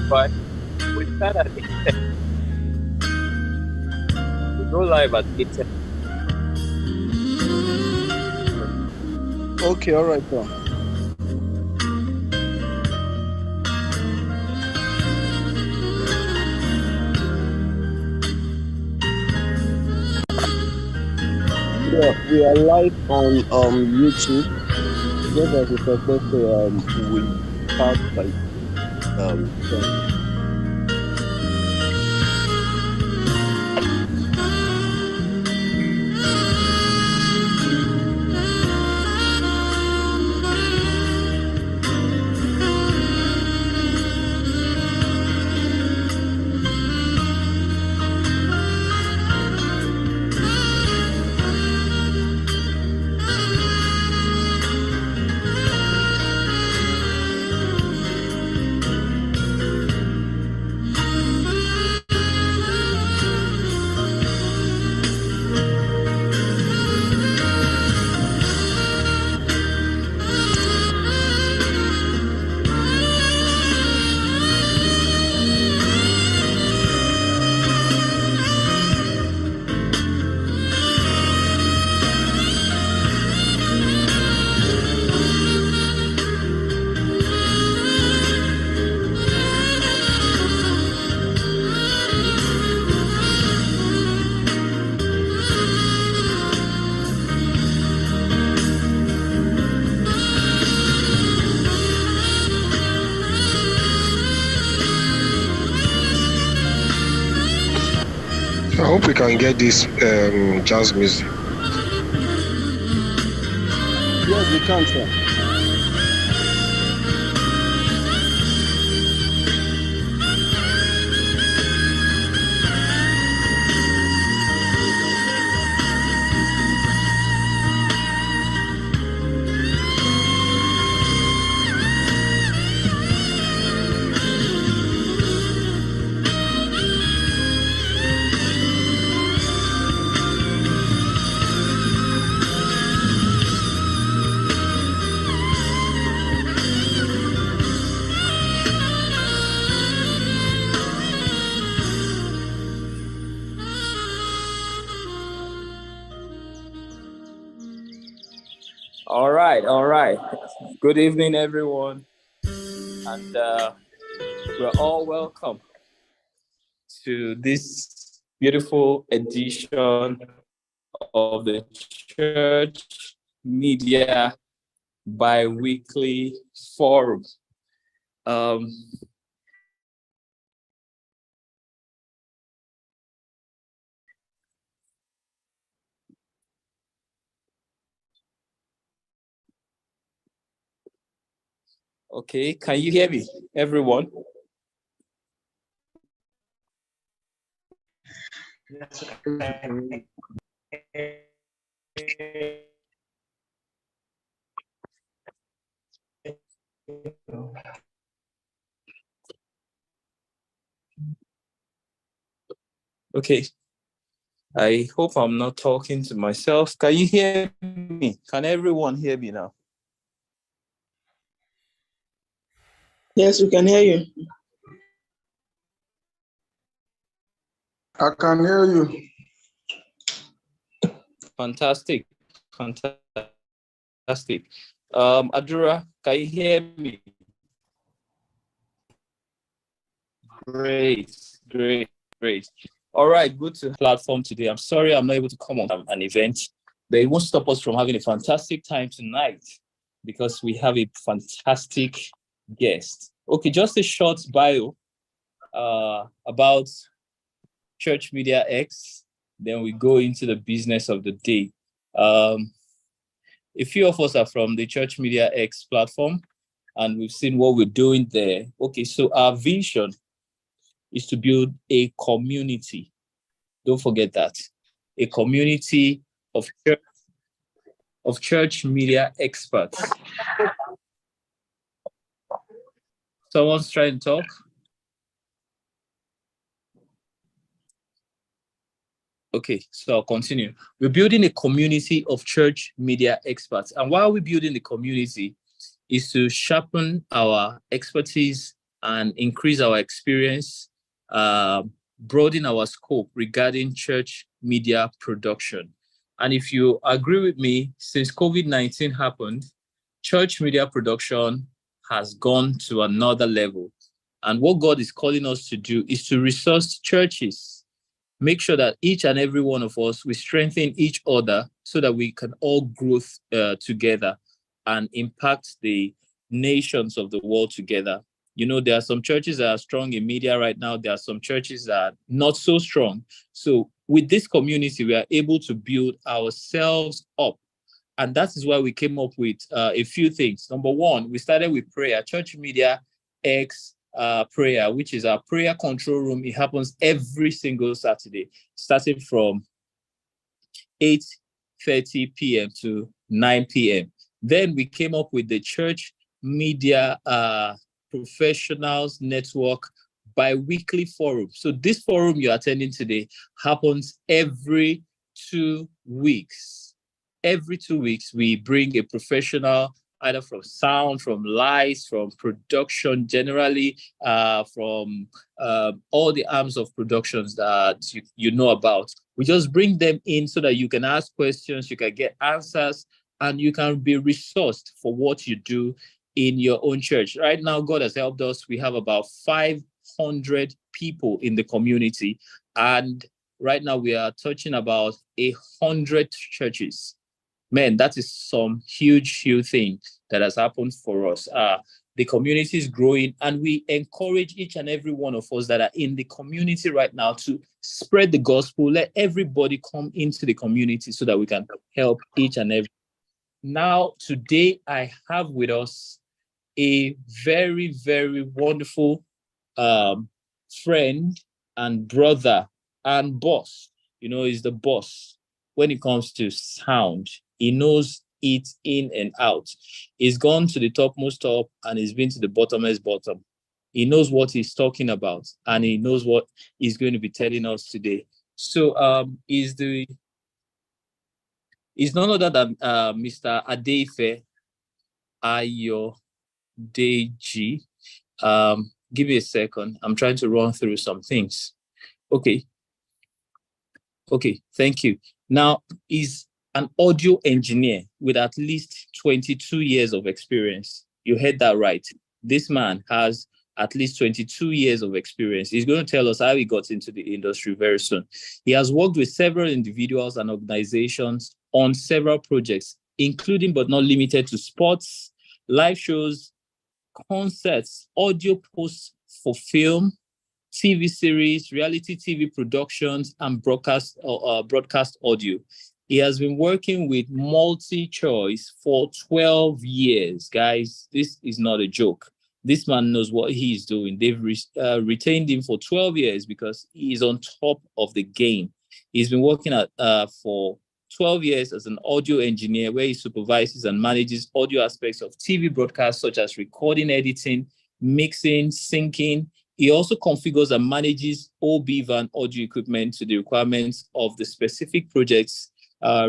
But we start at 8:10. We go live at 8:10. Okay, all right, sir. Yeah, we are live on YouTube. Just as it's supposed to we start by 10. I hope we can get this jazz music. Yes, we can, sir. All right. Good evening, everyone. And we're all welcome to this beautiful edition of the Church Media Bi-Weekly Forum. Okay, can you hear me, everyone? Yes. Okay. I hope I'm not talking to myself. Can you hear me? Can everyone hear me now? Yes, we can hear you. I can hear you. Fantastic. Adura, can you hear me? Great. All right, good to platform today. I'm sorry I'm not able to come on an event, but it won't stop us from having a fantastic time tonight because we have a fantastic guest. Okay, just a short bio about Church Media X, then we go into the business of the day. A few of us are from the Church Media X platform, and we've seen what we're doing there. Okay, so our vision is to build a community. Don't forget that. A community of church media experts. Someone's trying to talk? Okay, so I'll continue. We're building a community of church media experts. And why are we building the community? Is to sharpen our expertise and increase our experience, broaden our scope regarding church media production. And if you agree with me, since COVID-19 happened, church media production has gone to another level. And what God is calling us to do is to resource churches, make sure that each and every one of us, we strengthen each other so that we can all grow together and impact the nations of the world together. You know, there are some churches that are strong in media right now. There are some churches that are not so strong. So with this community, we are able to build ourselves up. And that is why we came up with a few things. Number one, we started with prayer, Church Media X prayer, which is our prayer control room. It happens every single Saturday, starting from 8:30 p.m. to 9 p.m. Then we came up with the Church Media Professionals Network bi-weekly forum. So this forum you're attending today happens every 2 weeks. Every 2 weeks, we bring a professional, either from sound, from lights, from production, generally from all the arms of productions that you know about. We just bring them in so that you can ask questions, you can get answers, and you can be resourced for what you do in your own church. Right now, God has helped us. We have about 500 people in the community. And right now, we are touching about 100 churches. Man, that is some huge thing that has happened for us. The community is growing, and we encourage each and every one of us that are in the community right now to spread the gospel. Let everybody come into the community so that we can help each and every. Now, today, I have with us a very, very wonderful friend and brother and boss. You know, he's the boss when it comes to sound. He knows it in and out. He's gone to the topmost top and he's been to the bottomest bottom. He knows what he's talking about and he knows what he's going to be telling us today. So he's none other than Mr. Adeife Ayodeji. Give me a second. I'm trying to run through some things. Okay, thank you. Now, he's an audio engineer with at least 22 years of experience. You heard that right. This man has at least 22 years of experience. He's going to tell us how he got into the industry very soon. He has worked with several individuals and organizations on several projects, including but not limited to sports, live shows, concerts, audio posts for film, TV series, reality TV productions, and broadcast audio. He has been working with MultiChoice for 12 years. Guys, this is not a joke. This man knows what he is doing. They've retained him for 12 years because he is on top of the game. He's been working for 12 years as an audio engineer where he supervises and manages audio aspects of TV broadcasts such as recording, editing, mixing, syncing. He also configures and manages OB-van audio equipment to the requirements of the specific projects,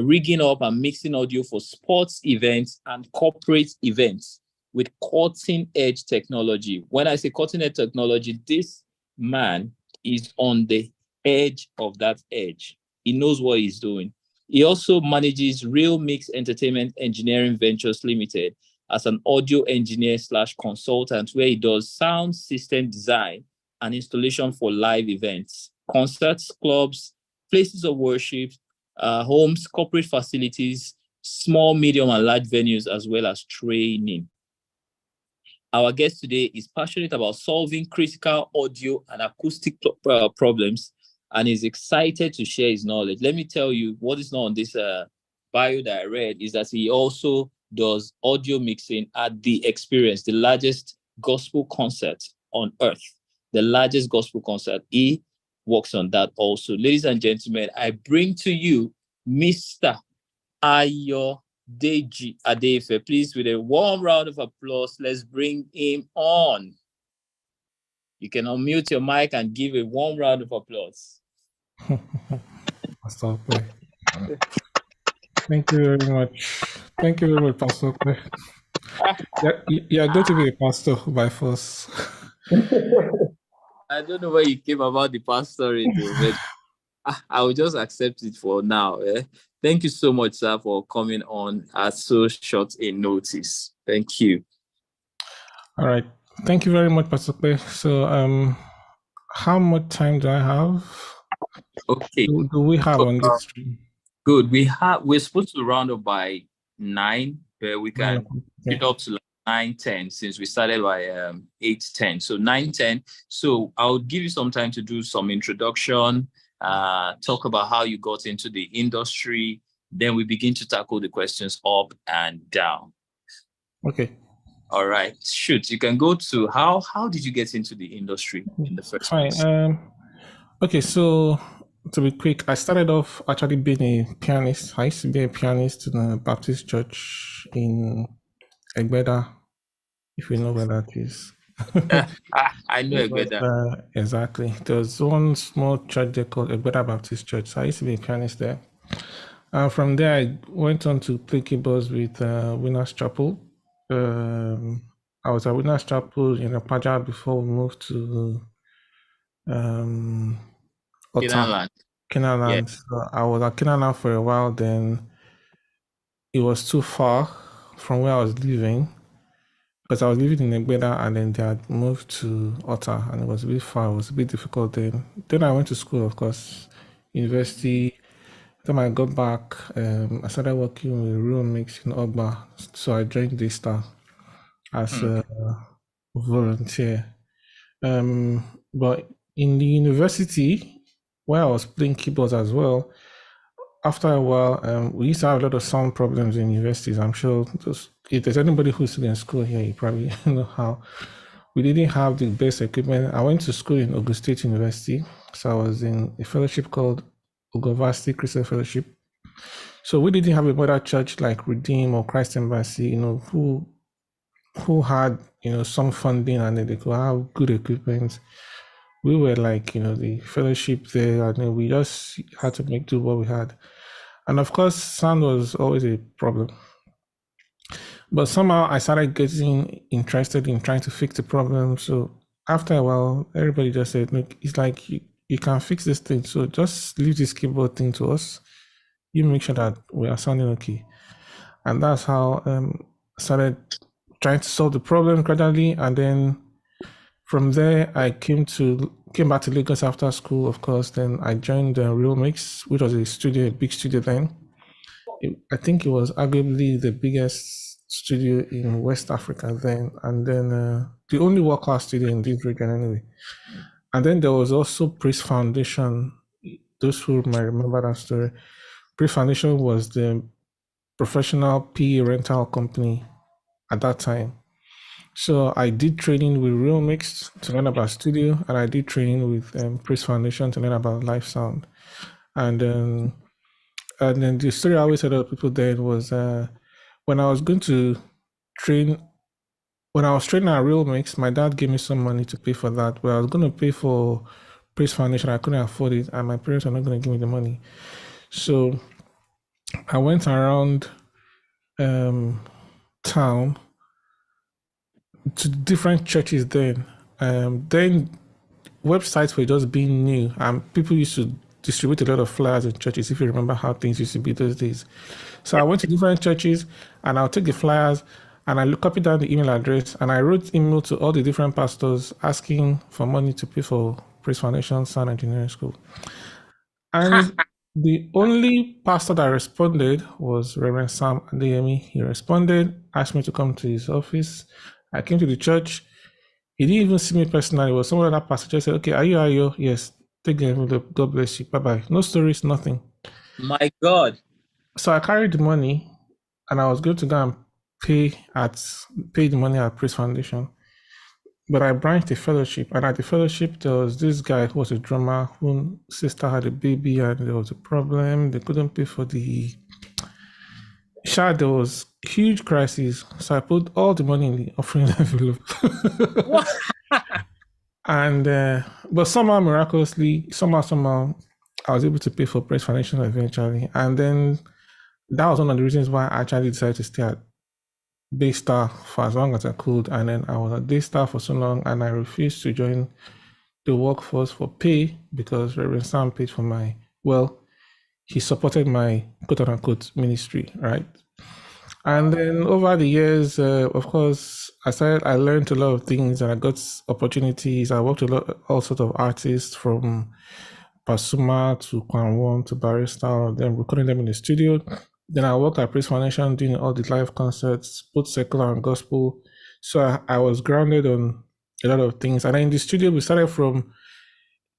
rigging up and mixing audio for sports events and corporate events with cutting-edge technology. When I say cutting-edge technology, this man is on the edge of that edge. He knows what he's doing. He also manages Real Mix Entertainment Engineering Ventures Limited as an audio engineer / consultant, where he does sound system design and installation for live events, concerts, clubs, places of worship, homes, corporate facilities, small, medium, and large venues, as well as training. Our guest today is passionate about solving critical audio and acoustic problems and is excited to share his knowledge. Let me tell you what is not on this bio that I read is that he also does audio mixing at The Experience, the largest gospel concert on earth. The largest gospel concert. He works on that also. Ladies and gentlemen, I bring to you Mr. Ayodeji Adeife. Please, with a warm round of applause, let's bring him on. You can unmute your mic and give a warm round of applause. Pastor Opey. Thank you very much. Thank you very much, Pastor Opey. You're going to be a pastor by force. I don't know where you came about the pastorate, but I will just accept it for now. Thank you so much, sir, for coming on at so short a notice. Thank you. All right. Thank you very much, Pastor Clay. So, how much time do I have? Okay. Do we have on this stream? Good. We're supposed to round up by 9, but we can get up to like 9:10 since we started by 8:10. So 9:10. So I'll give you some time to do some introduction, talk about how you got into the industry. Then we begin to tackle the questions up and down. Okay. All right. Shoot, you can go to how did you get into the industry in the first place? Okay, so to be quick, I started off actually being a pianist. I used to be a pianist in a Baptist church in Egbeda, if you know where that is. I know Egbeda. Exactly. There was one small church there called Egbeda Baptist Church. So I used to be a pianist there. From there, I went on to play keyboards with Winners Chapel. I was at Winners Chapel in Apaja before we moved to Kenaland. Yeah. So I was at Kenaland for a while. Then it was too far from where I was living because I was living in Egbeda and then they had moved to Otta and it was a bit far. It was a bit difficult then. Then I went to school, of course, university. Then I got back. I started working with Real Mix in Ogba. So I joined Daystar as a volunteer. But in the university, where I was playing keyboards as well, after a while, we used to have a lot of sound problems in universities. I'm sure if there's anybody who's still in school here, you probably know how. We didn't have the best equipment. I went to school in Ogun State University. So I was in a fellowship called Ogovasti Christian Fellowship. So we didn't have a mother church like Redeem or Christ Embassy, who had, some funding and they could have good equipment. We were like, the fellowship there, and then we just had to make do what we had. And of course, sound was always a problem. But somehow I started getting interested in trying to fix the problem. So after a while, everybody just said, look, it's like you can fix this thing. So just leave this keyboard thing to us. You make sure that we are sounding okay. And that's how I started trying to solve the problem gradually. And then from there, I came back to Lagos after school, of course. Then I joined Real Mix, which was a big studio then. I think it was arguably the biggest studio in West Africa then, and then the only world-class studio in this region anyway. And then there was also Praise Foundation. Those who might remember that story, Praise Foundation was the professional PE rental company at that time. So I did training with Real Mix to learn about studio, and I did training with Praise Foundation to learn about live sound. And then the story I always said to people then was when I was training at Real Mix, my dad gave me some money to pay for that. But I was going to pay for Praise Foundation. I couldn't afford it, and my parents were not going to give me the money. So I went around town to different churches then. Then websites were just being new, and people used to distribute a lot of flyers in churches, if you remember how things used to be those days. So I went to different churches and I'll take the flyers and I copied down the email address and I wrote email to all the different pastors asking for money to pay for Praise Foundation Sound Engineering School. And the only pastor that responded was Reverend Sam Adeyemi. He responded, asked me to come to his office. I came to the church. He didn't even see me personally. It was someone that pastor just said, okay, are you Ayo? Yes. Take the envelope. God bless you. Bye-bye. No stories, nothing. My God. So I carried the money and I was going to go and pay the money at Praise Foundation. But I branched the fellowship, and at the fellowship there was this guy who was a drummer whose sister had a baby and there was a problem. They couldn't pay for the child. There was huge crisis. So I put all the money in the offering envelope. And but somehow miraculously, somehow I was able to pay for Praise Foundation eventually. And then that was one of the reasons why I actually decided to stay at Daystar for as long as I could, and then I was at Daystar for so long, and I refused to join the workforce for pay because Reverend Sam paid for my, well, he supported my quote unquote ministry, right? And then over the years, of course, I learned a lot of things and I got opportunities. I worked with all sorts of artists from Pasuma to Kwanwon to Barista, all of them, recording them in the studio. Then I worked at Praise Foundation doing all the live concerts, both secular and gospel. So I was grounded on a lot of things. And then in the studio, we started from,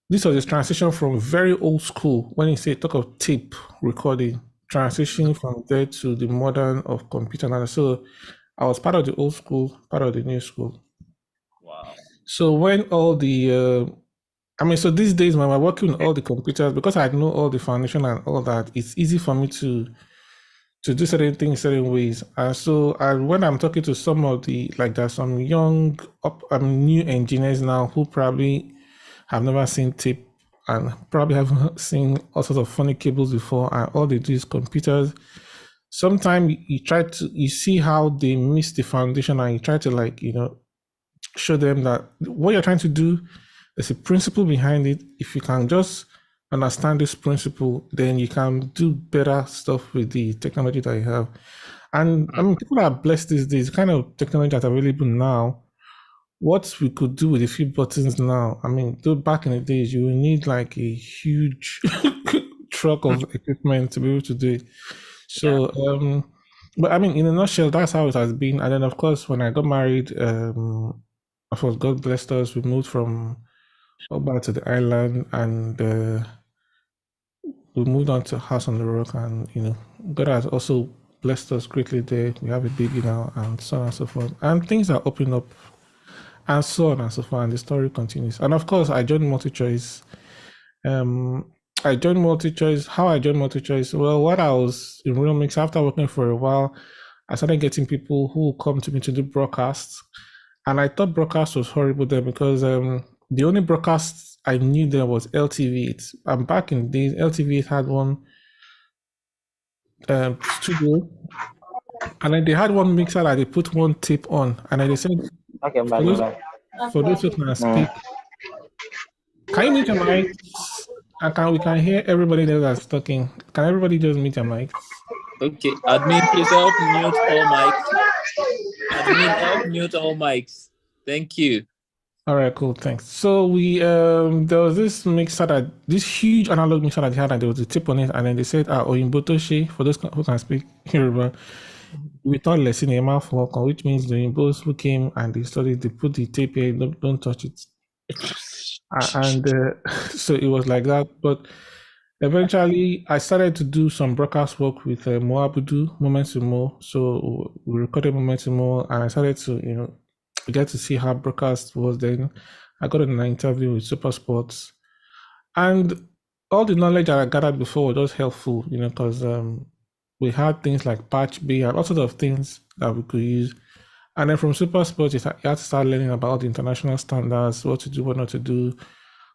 this was a transition from very old school. When you say talk of tape recording, transitioning from there to the modern of computer analysis. So I was part of the old school, part of the new school. Wow. So when all the so these days when we're working with all the computers, because I know all the foundation and all that, it's easy for me to do certain things certain ways. And so when I'm talking to some of the, like there's some young new engineers now who probably have never seen tape and probably haven't seen all sorts of funny cables before, and all they do is computers. Sometimes you see how they miss the foundation, and you try to show them that what you're trying to do, there's a principle behind it. If you can just understand this principle, then you can do better stuff with the technology that you have. And people are blessed these days, the kind of technology that's available now. What we could do with a few buttons now, though back in the days, you will need like a huge truck of equipment to be able to do it. So, but in a nutshell, that's how it has been. And then, of course, when I got married, of course, God blessed us. We moved from Oba to the island, and we moved on to House on the Rock. And God has also blessed us greatly there. We have a baby now, and so on and so forth. And things are opening up, and so on and so forth. And the story continues. And of course, I joined MultiChoice. I joined MultiChoice. How I joined MultiChoice? Well, what I was in Real Mix, after working for a while, I started getting people who come to me to do broadcasts. And I thought broadcast was horrible then because the only broadcast I knew there was LTV8. And back in the days, LTV8 had one studio. And then they had one mixer that they put one tape on. And then they said, for those who can speak, can you mute your mics? We can hear everybody there that's talking. Can everybody just mute your mics? Okay, admin, please help mute all mics. Admin, help mute all mics. Thank you. All right, cool, thanks. So we there was this mixer this huge analog mixer that they had, and there was a tip on it, and then they said, Oyinbotoshi, for those who can speak Yoruba, we thought lesson a mouth work, which means the Oyimbos who came and they studied, they put the tape here, don't touch it. And so it was like that. But eventually, I started to do some broadcast work with Moabudu, Moments to Mo. So we recorded Moments to Mo, and I started to, get to see how broadcast was then. I got an interview with Super Sports. And all the knowledge that I gathered before was just helpful, because we had things like Patch B and all sorts of things that we could use. And then from Super Sports, you had to start learning about the international standards, what to do, what not to do,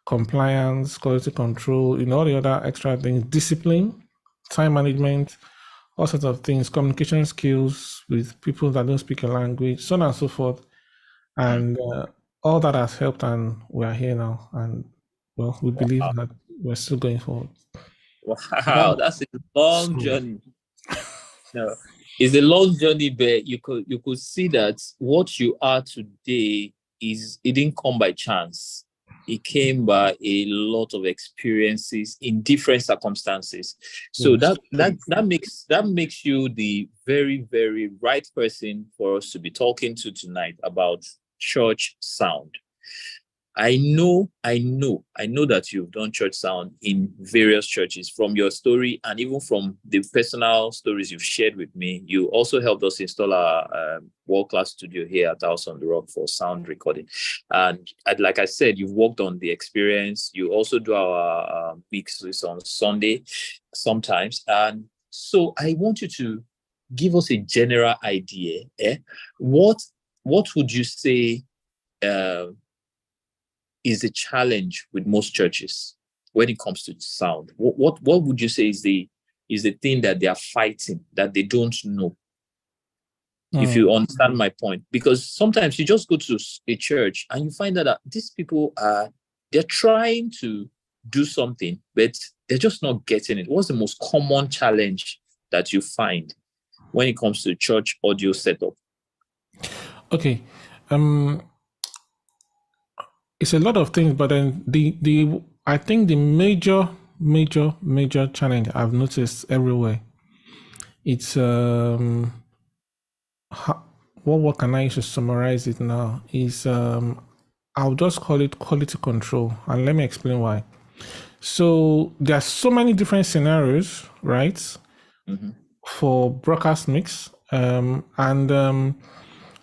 compliance, quality control, all the other extra things, discipline, time management, all sorts of things, communication skills with people that don't speak a language, so on and so forth. And all that has helped, and we are here now. And well, we believe that we're still going forward. Wow, that's a long journey. No, it's a long journey, but you could see that what you are today it didn't come by chance. It came by a lot of experiences in different circumstances. So that makes you the very, very right person for us to be talking to tonight about church sound. I know that you've done church sound in various churches. From your story and even from the personal stories you've shared with me, you also helped us install our world-class studio here at House on the Rock for sound recording. And like I said, you've worked on the experience. You also do our mixes on Sunday sometimes. And so I want you to give us a general idea. What would you say is the challenge with most churches when it comes to sound? What would you say is the thing that they are fighting that they don't know? if you understand my point. Because sometimes you just go to a church and you find out that these people they're trying to do something, but they're just not getting it. What's the most common challenge that you find when it comes to church audio setup? Okay. It's a lot of things, but then I think the major challenge I've noticed everywhere, it's what can I use to summarize it now is I'll just call it quality control, and let me explain why. So there are so many different scenarios, right, for broadcast mix, and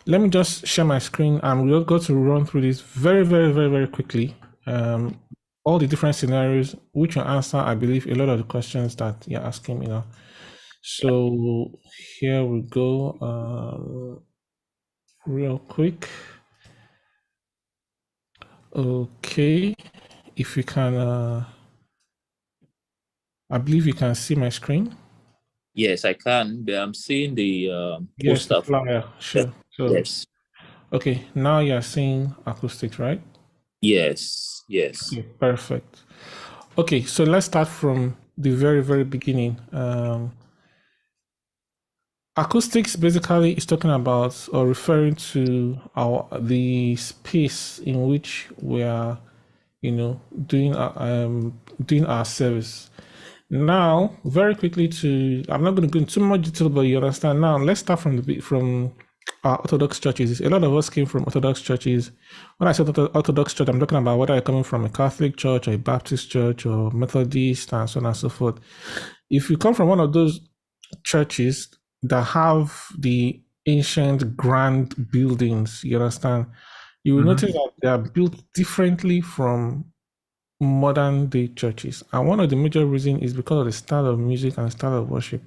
let me just share my screen and we'll go to run through this very quickly. All the different scenarios, which will answer, I believe, a lot of the questions that you're asking me now. So here we go, real quick. Okay, if you can, I believe you can see my screen. Yes, I can. But I'm seeing the poster. Yes, flyer. Sure. So, yes. Okay, now you're seeing acoustics, right? Yes. Okay, perfect. Okay, so let's start from the very beginning. Acoustics basically is talking about or referring to the space in which we are, doing our service. Now, very quickly I'm not going to go into too much detail, but you understand. Now, let's start from our Orthodox churches. A lot of us came from Orthodox churches. When I say Orthodox church, I'm talking about whether you're coming from a Catholic church or a Baptist church or Methodist and so on and so forth. If you come from one of those churches that have the ancient grand buildings, you understand, you will notice that they are built differently from modern day churches. And one of the major reasons is because of the style of music and style of worship.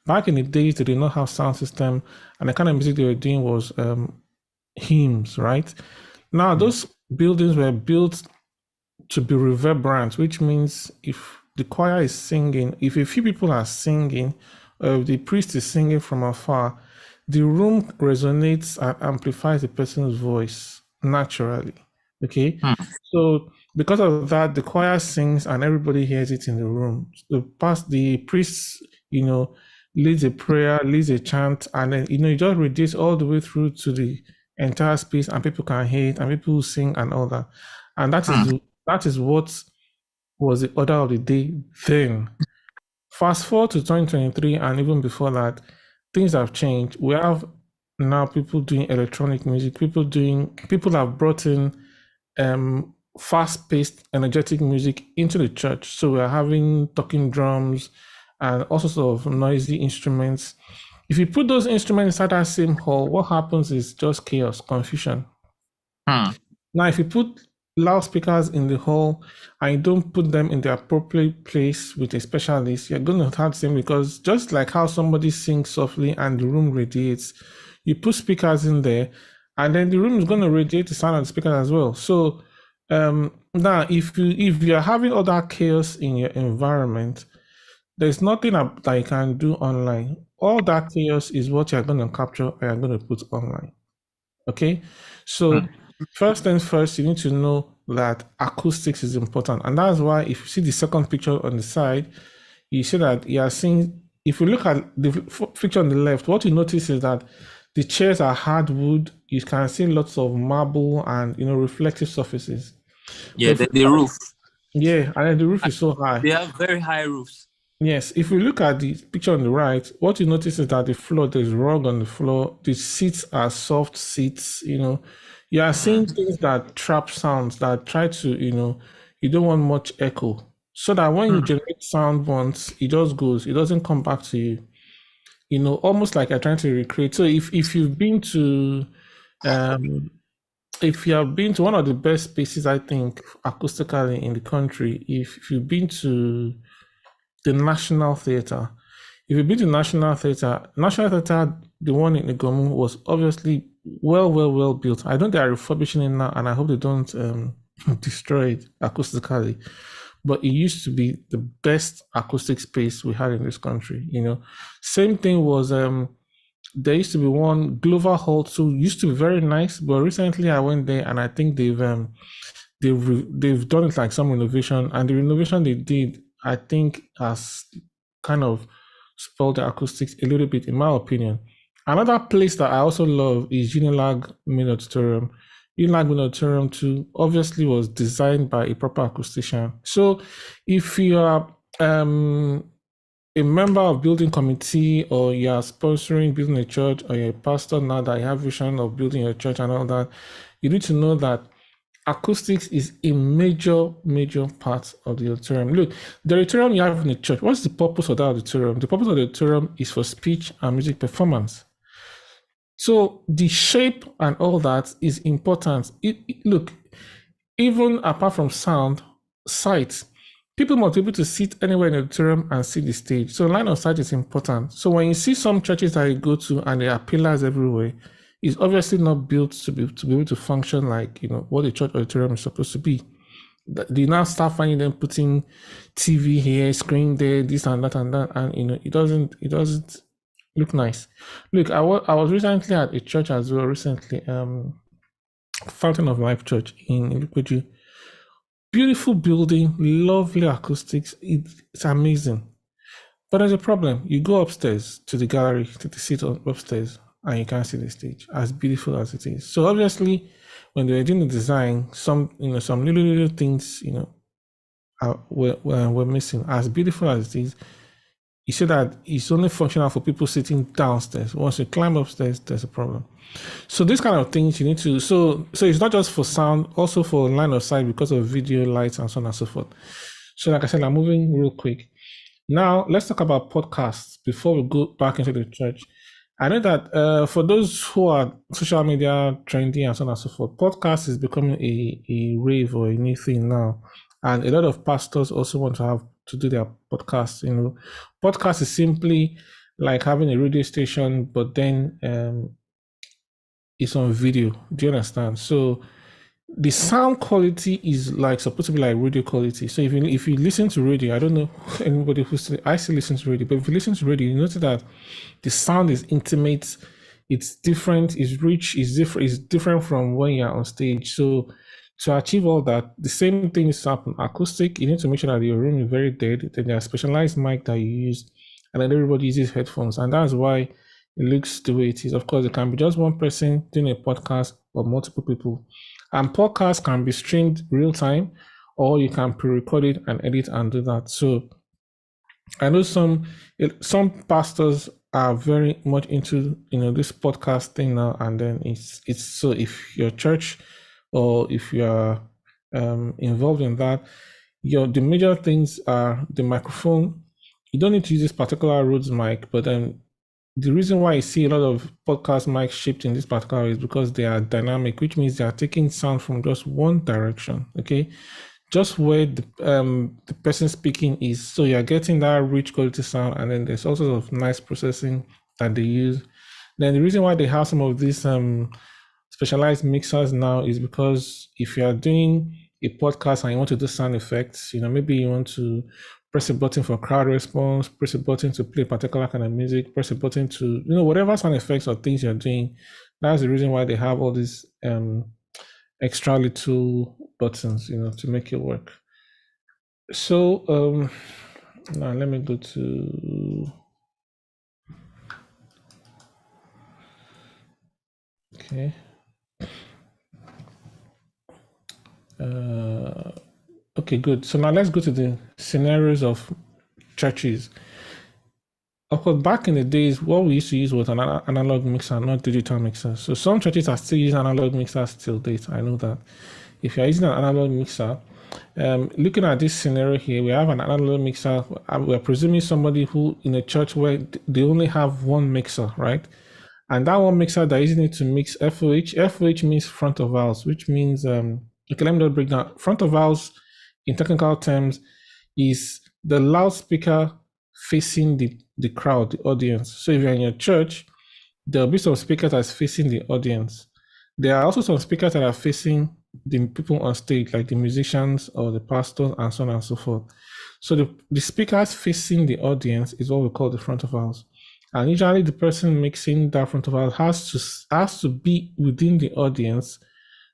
Back in the days, they did not have sound system, and the kind of music they were doing was hymns, right? Now, those buildings were built to be reverberant, which means if the choir is singing, if a few people are singing, or if the priest is singing from afar, the room resonates and amplifies the person's voice naturally. Okay, so because of that, the choir sings and everybody hears it in the room. The priest, leads a prayer, leads a chant, and then it just radiates all the way through to the entire space, and people can hear it, and people sing and all that. And that is what was the order of the day then. Fast forward to 2023, and even before that, things have changed. We have now people doing electronic music. People have brought in fast-paced, energetic music into the church. So we are having talking drums and all sorts of noisy instruments. If you put those instruments inside that same hall, what happens is just chaos, confusion. Now, if you put loudspeakers in the hall and you don't put them in the appropriate place with a specialist, you're going to have the same, because just like how somebody sings softly and the room radiates, you put speakers in there and then the room is going to radiate the sound of the speakers as well. So now if you're having all that chaos in your environment, there's nothing that you can do online. All that chaos is what you're going to capture and you're going to put online. Okay, so first things first, you need to know that acoustics is important, and that's why if you see the second picture on the side, you see that you are seeing. If you look at the picture on the left, what you notice is that the chairs are hardwood. You can see lots of marble and reflective surfaces. Yeah, the roof. Yeah, and then the roof is so high. They have very high roofs. Yes, if you look at the picture on the right, what you notice is that the floor, there's rug on the floor. The seats are soft seats. You are seeing things that trap sounds, that try to, you don't want much echo, so that when you generate sound once, it just goes. It doesn't come back to you. Almost like you're trying to recreate. So if you've been to, if you have been to one of the best spaces, I think, acoustically in the country, if you've been to the National Theatre. If you've been to National Theatre, the one in Igomu was obviously well built. I don't think they're refurbishing it now, and I hope they don't destroy it acoustically. But it used to be the best acoustic space we had in this country. Same thing was There used to be one Glover Hall too. Used to be very nice, but recently I went there and I think they've done it like some renovation, and the renovation they did, I think, has kind of spoiled the acoustics a little bit, in my opinion. Another place that I also love is Unilag Main Auditorium. Unilag Main Auditorium too, obviously, was designed by a proper acoustician. So, if you are a member of building committee, or you are sponsoring building a church, or you're a pastor now that you have vision of building a church and all that, you need to know that acoustics is a major part of the auditorium. Look, the auditorium you have in the church, what's the purpose of that auditorium? The purpose of the auditorium is for speech and music performance. So the shape and all that is important. Look, even apart from sound, sight, people must be able to sit anywhere in the auditorium and see the stage. So line of sight is important. So when you see some churches that you go to and there are pillars everywhere, it's obviously not built to be able to function like, what a church auditorium is supposed to be. You now start finding them putting TV here, screen there, this and that, and it doesn't look nice. Look, I was recently at a church as well. Fountain of Life Church in Ilupeju. Beautiful building, lovely acoustics. It's amazing. But there's a problem. You go upstairs to the gallery, to the seat upstairs, and you can't see the stage, as beautiful as it is. So obviously, when they were doing the design, some little things, were missing. As beautiful as it is, you see that it's only functional for people sitting downstairs. Once you climb upstairs, there's a problem. So these kind of things you need to, so it's not just for sound, also for line of sight because of video, lights, and so on and so forth. So like I said, I'm moving real quick. Now, let's talk about podcasts before we go back into the church. I know that for those who are social media trendy and so on and so forth, podcast is becoming a rave or a new thing now. And a lot of pastors also want to do their podcasts. Podcast is simply like having a radio station, but then it's on video. Do you understand? So the sound quality is like supposed to be like radio quality. So if you listen to radio, I don't know anybody I still listen to radio, but if you listen to radio, you notice that the sound is intimate, it's different, it's rich, it's different from when you're on stage. So to achieve all that, the same thing is happening. Acoustic, you need to make sure that your room is very dead. Then there's specialized mic that you use, and then everybody uses headphones, and that's why it looks the way it is. Of course, it can be just one person doing a podcast or multiple people. And podcasts can be streamed real time, or you can pre-record it and edit and do that. So I know some pastors are very much into this podcast thing now, and then it's so if your church or if you are involved in that, the major things are the microphone. You don't need to use this particular Rhodes mic, but then the reason why I see a lot of podcast mics shaped in this particular way is because they are dynamic, which means they are taking sound from just one direction, okay? Just where the person speaking is. So you're getting that rich quality sound, and then there's also of nice processing that they use. Then the reason why they have some of these specialized mixers now is because if you are doing a podcast and you want to do sound effects, maybe you want to press a button for crowd response, press a button to play a particular kind of music, press a button to, whatever sound effects or things you're doing. That's the reason why they have all these extra little buttons, to make it work. So now let me go to, okay. Okay, good. So now let's go to the scenarios of churches. Of course, back in the days, what we used to use was an analog mixer, not digital mixer. So some churches are still using analog mixers till date. I know that. If you're using an analog mixer, looking at this scenario here, we have an analog mixer. We're presuming somebody who in a church where they only have one mixer, right? And that one mixer, they're using it to mix FOH. FOH means front of house, which means, okay, let me just break down. Front of house, in technical terms, is the loudspeaker facing the crowd, the audience. So if you're in your church, there'll be some speakers that's facing the audience. There are also some speakers that are facing the people on stage, like the musicians or the pastors and so on and so forth. So the speakers facing the audience is what we call the front of house. And usually the person mixing that front of house has to be within the audience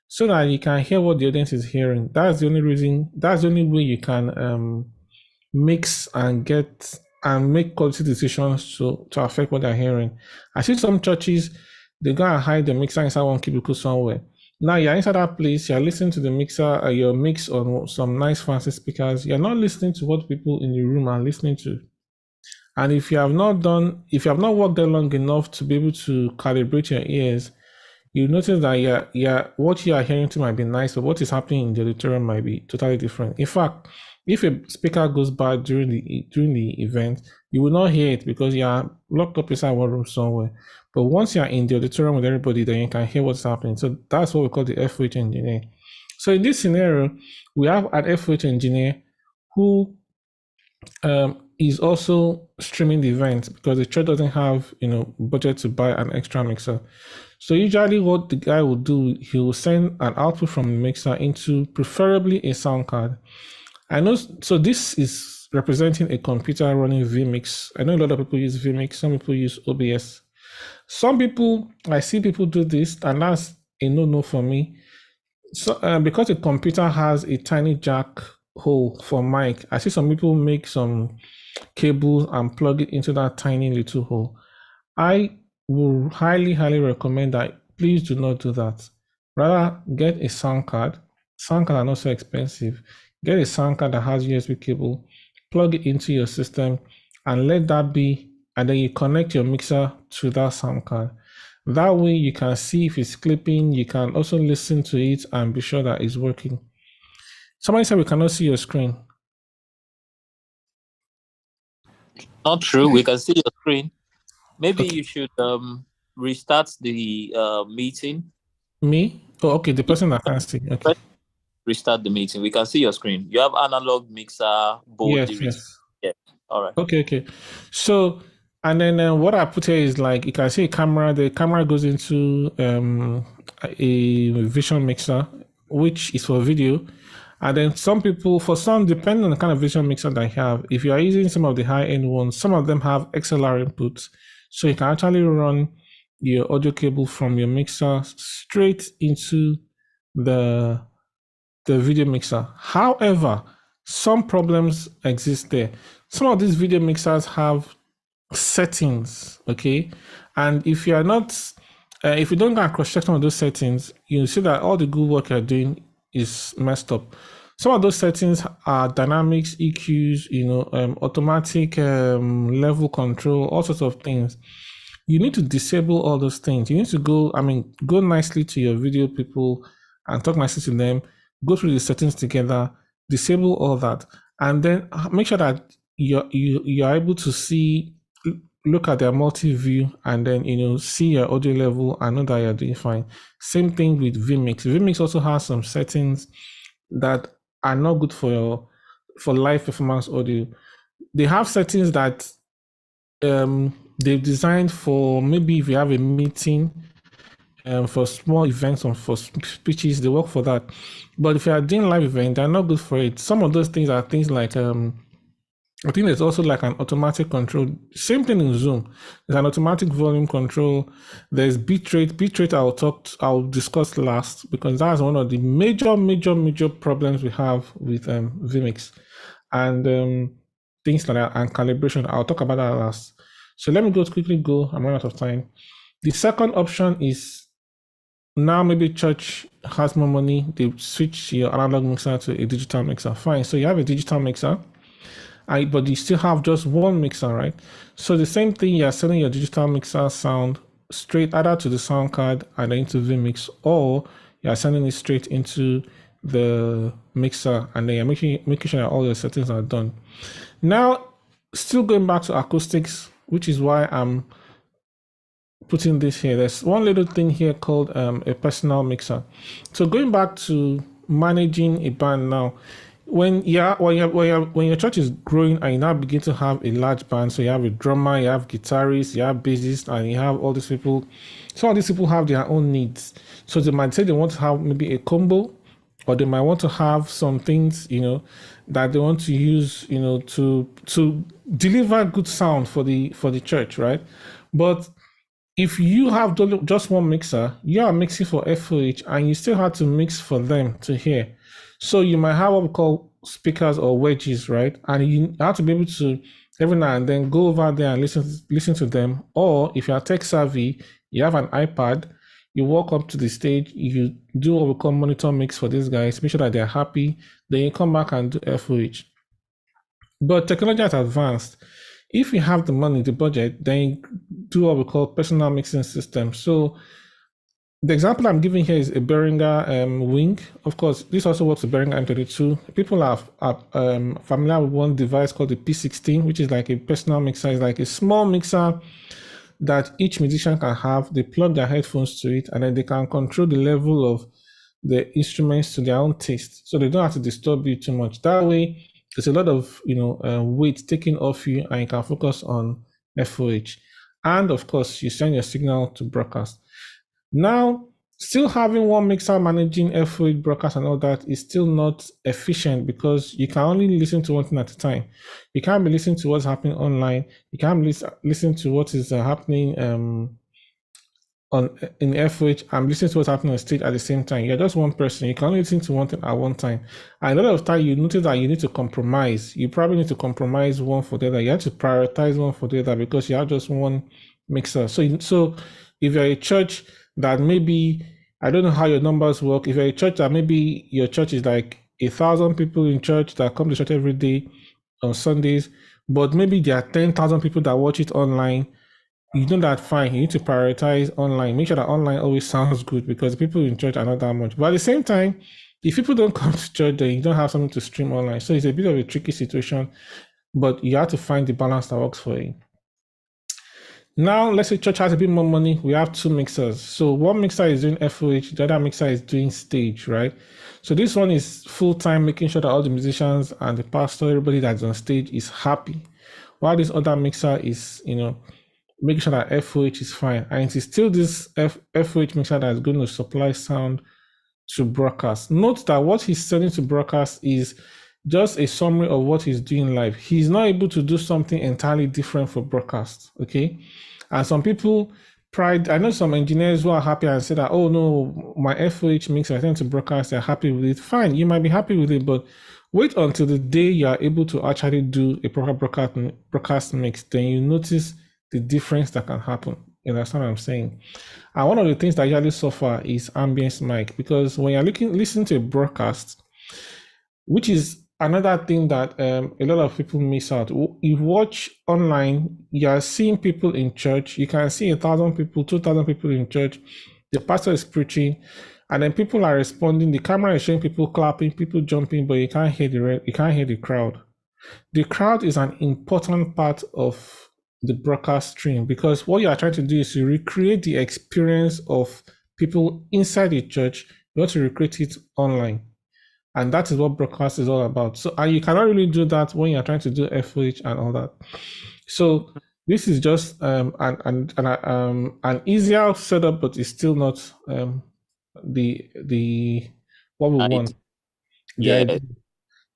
so that you can hear what the audience is hearing. That's the only reason. That's the only way you can mix and get and make quality decisions to affect what they're hearing. I see some churches, they go and hide the mixer inside one cubicle somewhere. Now you're inside that place, you're listening to the mixer, your mix on some nice fancy speakers. You're not listening to what people in the room are listening to. And if you have not worked there long enough to be able to calibrate your ears, you notice that what you are hearing to might be nice, but what is happening in the auditorium might be totally different. In fact, if a speaker goes bad during the event, you will not hear it because you are locked up inside one room somewhere. But once you are in the auditorium with everybody, then you can hear what's happening. So that's what we call the FOH engineer. So in this scenario, we have an FOH engineer who is also streaming the event because the church doesn't have budget to buy an extra mixer. So usually what the guy will do, he will send an output from the mixer into preferably a sound card. I know, so this is representing a computer running vMix. I know a lot of people use vMix, some people use OBS. I see people do this, and that's a no-no for me. So because the computer has a tiny jack hole for mic, I see some people make some cables and plug it into that tiny little hole. I will highly recommend that please do not do that. Rather, get a sound card. Sound cards are not so expensive. Get a sound card that has USB cable, plug it into your system, and let that be, and then you connect your mixer to that sound card. That way you can see if it's clipping, you can also listen to it and be sure that it's working. Somebody said we cannot see your screen. Not true. We can see your screen. Maybe you should restart the meeting. Me? Oh, okay. The person that can't see. Okay. Restart the meeting. We can see your screen. You have analog mixer board. Yes. Yeah. All right. Okay. So, and then what I put here is like you can see a camera. The camera goes into a vision mixer, which is for video. And then for some, depending on the kind of vision mixer that you have, if you are using some of the high-end ones, some of them have XLR inputs. So you can actually run your audio cable from your mixer straight into the video mixer. However, some problems exist there. Some of these video mixers have settings, okay? And if you are not, if you don't go and cross-check some of those settings, you'll see that all the good work you're doing is messed up. Some of those settings are dynamics, EQs, automatic level control, all sorts of things. You need to disable all those things. You need to go nicely to your video people and talk nicely to them, go through the settings together, disable all that, and then make sure that you're able to look at their multi-view and then see your audio level and know that you're doing fine. Same thing with vMix. vMix also has some settings that are not good for live performance audio. They have settings that they've designed for maybe if you have a meeting for small events or for speeches, they work for that. But if you are doing live event, they're not good for it. Some of those things are things like I think there's also like an automatic control. Same thing in Zoom. There's an automatic volume control. There's bitrate. Bitrate I'll discuss last because that's one of the major problems we have with vMix and things like that and calibration. I'll talk about that last. So let me quickly go. I'm running out of time. The second option is now maybe church has more money. They switch your analog mixer to a digital mixer. Fine. So you have a digital mixer. But you still have just one mixer, right? So the same thing, you're sending your digital mixer sound straight either to the sound card and then into vMix, or you're sending it straight into the mixer and then you're making sure that all the settings are done. Now, still going back to acoustics, which is why I'm putting this here. There's one little thing here called a personal mixer. So going back to managing a band now, when your church is growing and you now begin to have a large band, so you have a drummer, you have guitarists, you have bassists, and you have all these people. Some of these people have their own needs. So they might say they want to have maybe a combo or they might want to have some things, that they want to use, to deliver good sound for the church, right? But if you have just one mixer, you are mixing for FOH, and you still have to mix for them to hear. So you might have what we call speakers or wedges, right? And you have to be able to every now and then go over there and listen to them. Or if you are tech savvy, you have an iPad, you walk up to the stage, you do what we call monitor mix for these guys, make sure that they're happy, then you come back and do FOH. But technology has advanced. If you have the money, the budget, then you do what we call personal mixing system. So the example I'm giving here is a Behringer wing. Of course, this also works with Behringer M32. People are familiar with one device called the P16, which is like a personal mixer. It's like a small mixer that each musician can have. They plug their headphones to it, and then they can control the level of the instruments to their own taste. So they don't have to disturb you too much. That way, there's a lot of weight taken off you, and you can focus on FOH. And of course, you send your signal to broadcast. Now, still having one mixer managing FOH broadcast and all that is still not efficient, because you can only listen to one thing at a time. You can't be listening to what's happening online. You can't listen to what is happening in FOH. I'm listening to what's happening on stage at the same time. You're just one person. You can only listen to one thing at one time. And a lot of time you notice that you need to compromise. You probably need to compromise one for the other. You have to prioritize one for the other because you have just one mixer. So if you're a church that maybe, I don't know how your numbers work. If you're a church that maybe your church is like 1,000 people in church that come to church every day on Sundays, but maybe there are 10,000 people that watch it online, you know that fine. You need to prioritize online. Make sure that online always sounds good, because the people in church are not that much. But at the same time, if people don't come to church, then you don't have something to stream online. So it's a bit of a tricky situation, but you have to find the balance that works for you. Now, let's say church has a bit more money. We have two mixers. So one mixer is doing FOH, the other mixer is doing stage, right? So this one is full-time, making sure that all the musicians and the pastor, everybody that's on stage is happy. While this other mixer is, making sure that FOH is fine. And it is still this FOH mixer that is going to supply sound to broadcast. Note that what he's sending to broadcast is just a summary of what he's doing live. He's not able to do something entirely different for broadcast, okay? And some people I know some engineers who are happy and say that, oh no, my FOH mix, I send to broadcast, they're happy with it. Fine, you might be happy with it, but wait until the day you are able to actually do a proper broadcast mix, then you notice the difference that can happen. That's what I'm saying. And one of the things that usually suffer is ambience mic, because when you're listening to a broadcast, which is another thing that a lot of people miss out. You watch online, you are seeing people in church. You can see 1,000 people, 2,000 people in church. The pastor is preaching, and then people are responding. The camera is showing people clapping, people jumping, but you can't hear the crowd. The crowd is an important part of the broadcast stream, because what you are trying to do is to recreate the experience of people inside the church. You want to recreate it online. And that is what broadcast is all about. So, and you cannot really do that when you're trying to do FOH and all that. So this is just an easier setup, but it's still not the what we want. Yeah.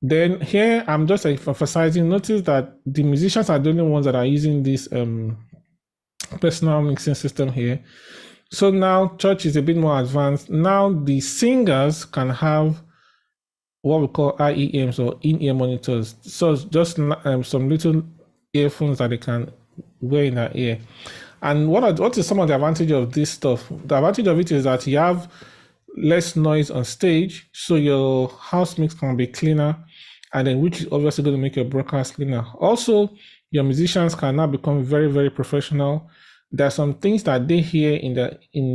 Then here I'm just emphasizing. Notice that the musicians are the only ones that are using this personal mixing system here. So now church is a bit more advanced. Now the singers can have what we call IEMs, or in-ear monitors. So just some little earphones that they can wear in their ear. And what is some of the advantage of this stuff? The advantage of it is that you have less noise on stage, so your house mix can be cleaner, and then which is obviously going to make your broadcast cleaner. Also, your musicians can now become very, very professional. There are some things that they hear in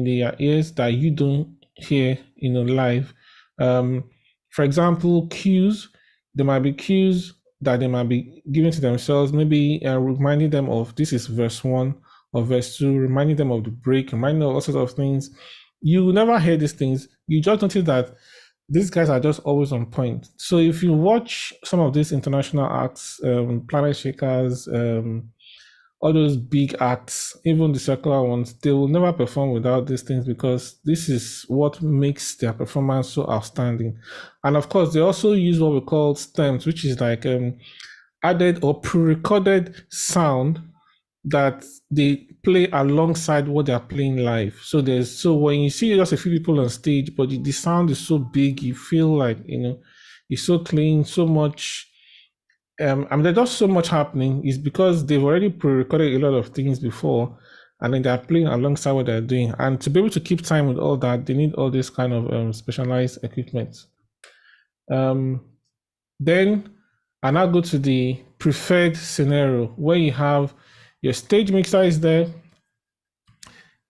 their ears that you don't hear, live. For example, cues. There might be cues that they might be giving to themselves, maybe reminding them of this is verse 1 or verse 2, reminding them of the break, reminding them of all sorts of things. You never hear these things. You just notice that these guys are just always on point. So if you watch some of these international acts, Planet Shakers, all all those big acts, even the secular ones, they will never perform without these things because this is what makes their performance so outstanding. And of course, they also use what we call stems, which is like added or pre-recorded sound that they play alongside what they're playing live. So when you see just a few people on stage, but the sound is so big, you feel like, it's so clean, so much. There's just so much happening. It's because they've already pre-recorded a lot of things before, and then they're playing alongside what they're doing. And to be able to keep time with all that, they need all this kind of specialized equipment. Then I now go to the preferred scenario where you have your stage mixer is there,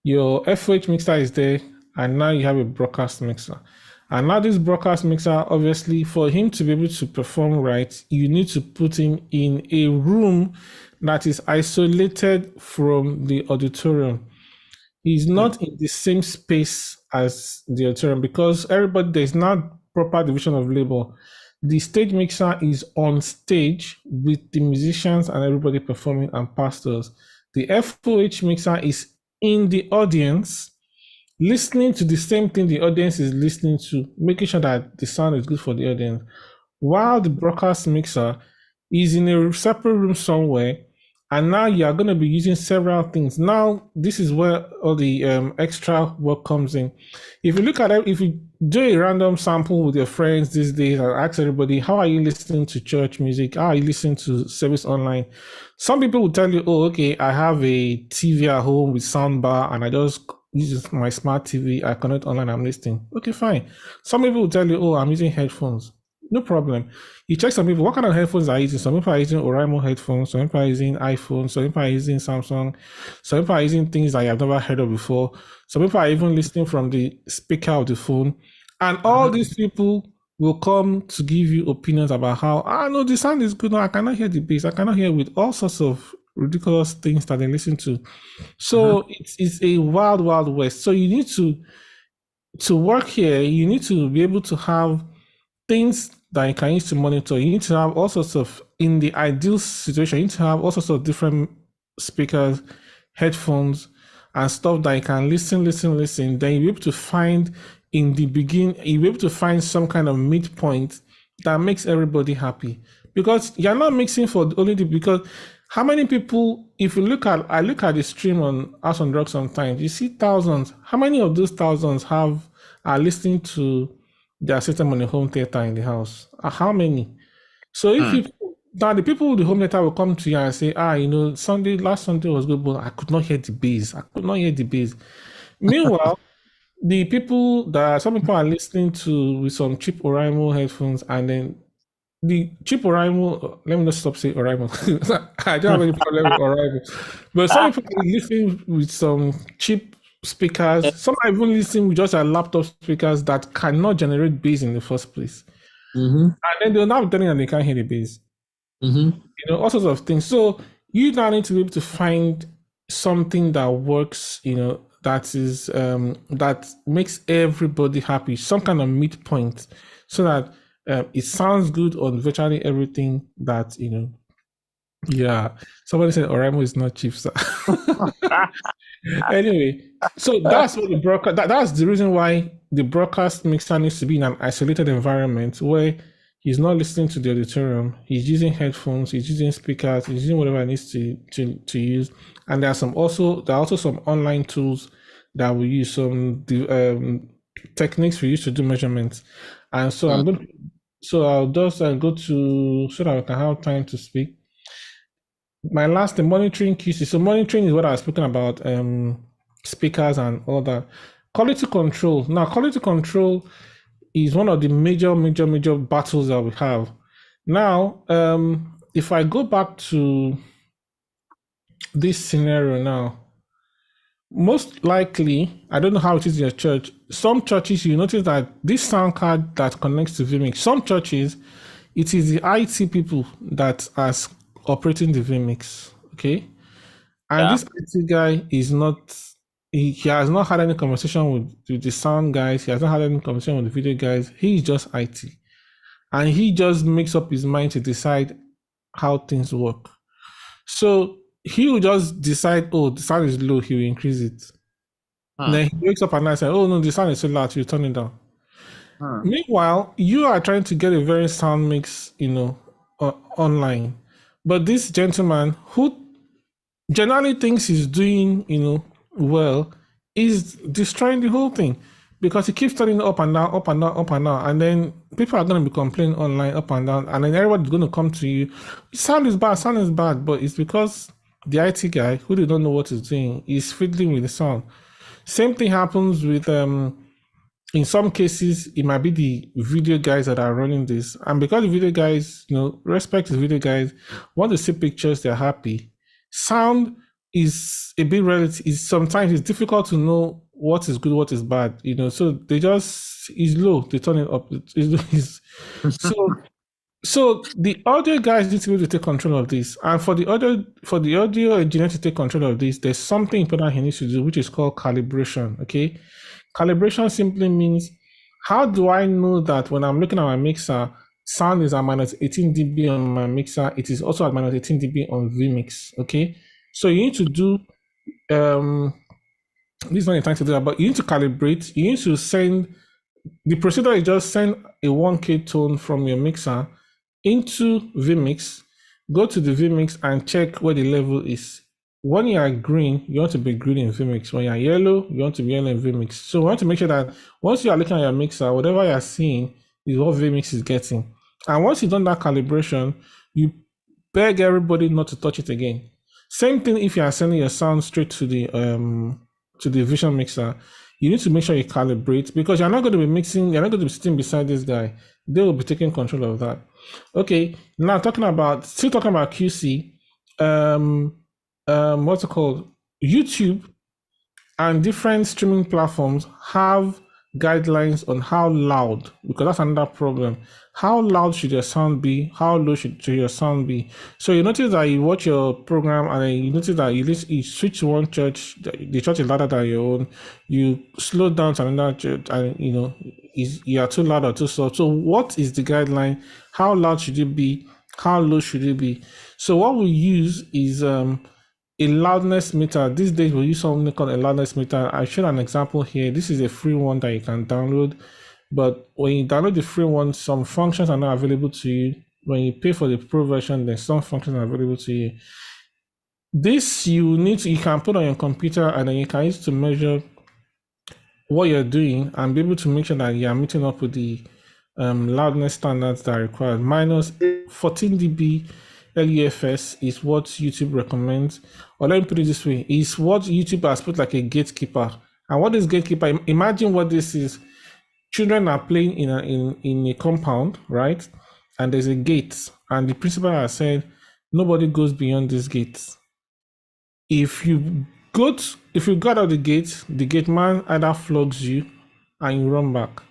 your FOH mixer is there, and now you have a broadcast mixer. And now this broadcast mixer, obviously, for him to be able to perform right, you need to put him in a room that is isolated from the auditorium. He's not in the same space as the auditorium because there's not proper division of labor. The stage mixer is on stage with the musicians and everybody performing and pastors. The FOH mixer is in the audience, listening to the same thing the audience is listening to, making sure that the sound is good for the audience, while the broadcast mixer is in a separate room somewhere. And now you are going to be using several things. Now, this is where all the extra work comes in. If you look at it, if you do a random sample with your friends these days and ask everybody, how are you listening to church music? How are you listening to service online? Some people will tell you, oh, okay, I have a TV at home with soundbar and I just use my smart TV, I connect online, I'm listening. Okay, fine. Some people will tell you, oh, I'm using headphones. No problem. You check some people, what kind of headphones are you using? Some people are using Oraimo headphones, some people are using iPhone, some people are using Samsung, some people are using things that you have never heard of before. Some people are even listening from the speaker of the phone. And all these people will come to give you opinions about how, no, the sound is good. No, I cannot hear the bass. I cannot hear with all sorts of ridiculous things that they listen to. So it's a wild, wild west. So you need to work here. You need to be able to have things that you can use to monitor. You need to have all sorts of, in the ideal situation, you need to have all sorts of different speakers, headphones, and stuff that you can listen. Then you'll be able to find in the beginning, you'll be able to find some kind of midpoint that makes everybody happy. Because you're not mixing for only because how many people, if you I look at the stream on House on Drugs sometimes, you see thousands. How many of those thousands are listening to their system on the home theater in the house? How many? So if the people with the home theater will come to you and say, last Sunday was good, but I could not hear the bass. Meanwhile, some people are listening to with some cheap Oraimo headphones, and then the cheap Oraimo, let me not stop saying Oraimo. I don't have any problem with Oraimo. But some people are listening with some cheap speakers. Some are even listening with just a laptop speakers that cannot generate bass in the first place. And then they'll now be telling them they can't hear the bass. All sorts of things. So you now need to be able to find something that works, that is that makes everybody happy, some kind of midpoint, so that it sounds good on virtually everything that Yeah, somebody said Oraimo is not cheap, sir. Anyway, so that's what the broadcast. That's the reason why the broadcast mixer needs to be in an isolated environment where he's not listening to the auditorium. He's using headphones. He's using speakers. He's using whatever he needs to use. And there are also some online tools that we use, some techniques we use to do measurements. And so I'll just go to so that I can have time to speak. The monitoring QC. So monitoring is what I was speaking about, speakers and all that. Quality control. Now, quality control is one of the major battles that we have. Now, if I go back to this scenario now, most likely, I don't know how it is in your church. Some churches, you notice that this sound card that connects to vMix, some churches, it is the IT people that are operating the vMix, okay? And this IT guy is not, he has not had any conversation with the sound guys, he has not had any conversation with the video guys, he's just IT. And he just makes up his mind to decide how things work. So he will just decide, oh, the sound is low, he will increase it. Then he wakes up at night and says, oh no, the sound is so loud, you turn it down. Meanwhile, you are trying to get a very sound mix, online. But this gentleman who generally thinks he's doing, well, is destroying the whole thing because he keeps turning up and down, up and down, up and down. And then people are going to be complaining online, up and down. And then everybody's going to come to you. Sound is bad. But it's because the IT guy, who they don't know what he's doing, is fiddling with the sound. Same thing happens with, in some cases, it might be the video guys that are running this. And because the video guys, respect the video guys, want to see pictures, they're happy. Sound is a bit relative. Sometimes it's difficult to know what is good, what is bad, so they just, is low, they turn it up. So the audio guys need to be able to take control of this. And for the audio engineer to take control of this, there's something important he needs to do, which is called calibration. Okay. Calibration simply means, how do I know that when I'm looking at my mixer, sound is at minus 18 dB on my mixer, it is also at minus 18 dB on vMix, okay? So you need to do, this is not the time to do that, but you need to calibrate, you need to send, the procedure is just send a 1K tone from your mixer into vMix, go to the vMix and check where the level is. When you are green, you want to be green in vMix. When you are yellow, you want to be yellow in vMix. So we want to make sure that once you are looking at your mixer, whatever you are seeing is what vMix is getting. And once you've done that calibration, you beg everybody not to touch it again. Same thing if you are sending your sound straight to the Vision mixer. You need to make sure you calibrate, because you're not going to be mixing, you're not going to be sitting beside this guy. They will be taking control of that. Okay, now still talking about QC, what's it called? YouTube and different streaming platforms have guidelines on how loud, because that's another problem. How loud should your sound be? How low should your sound be? So you notice that you watch your program and then you notice that you switch to one church, the church is louder than your own. You slow down to another church and you are too loud or too soft. So what is the guideline? How loud should it be? How low should it be? So what we use is a loudness meter. These days we use something called a loudness meter. I showed an example here. This is a free one that you can download. But when you download the free one, some functions are not available to you. When you pay for the pro version, then some functions are available to you. This you can put on your computer and then you can use to measure what you're doing and be able to make sure that you are meeting up with the loudness standards that are required. Minus 14 dB LUFS is what YouTube recommends. Or let me put it this way, is what YouTube has put like a gatekeeper. And what is gatekeeper? Imagine what this is. Children are playing in a compound, right? And there's a gate, and the principal has said nobody goes beyond this gate. If you got out of the gate man either flogs you and you run back.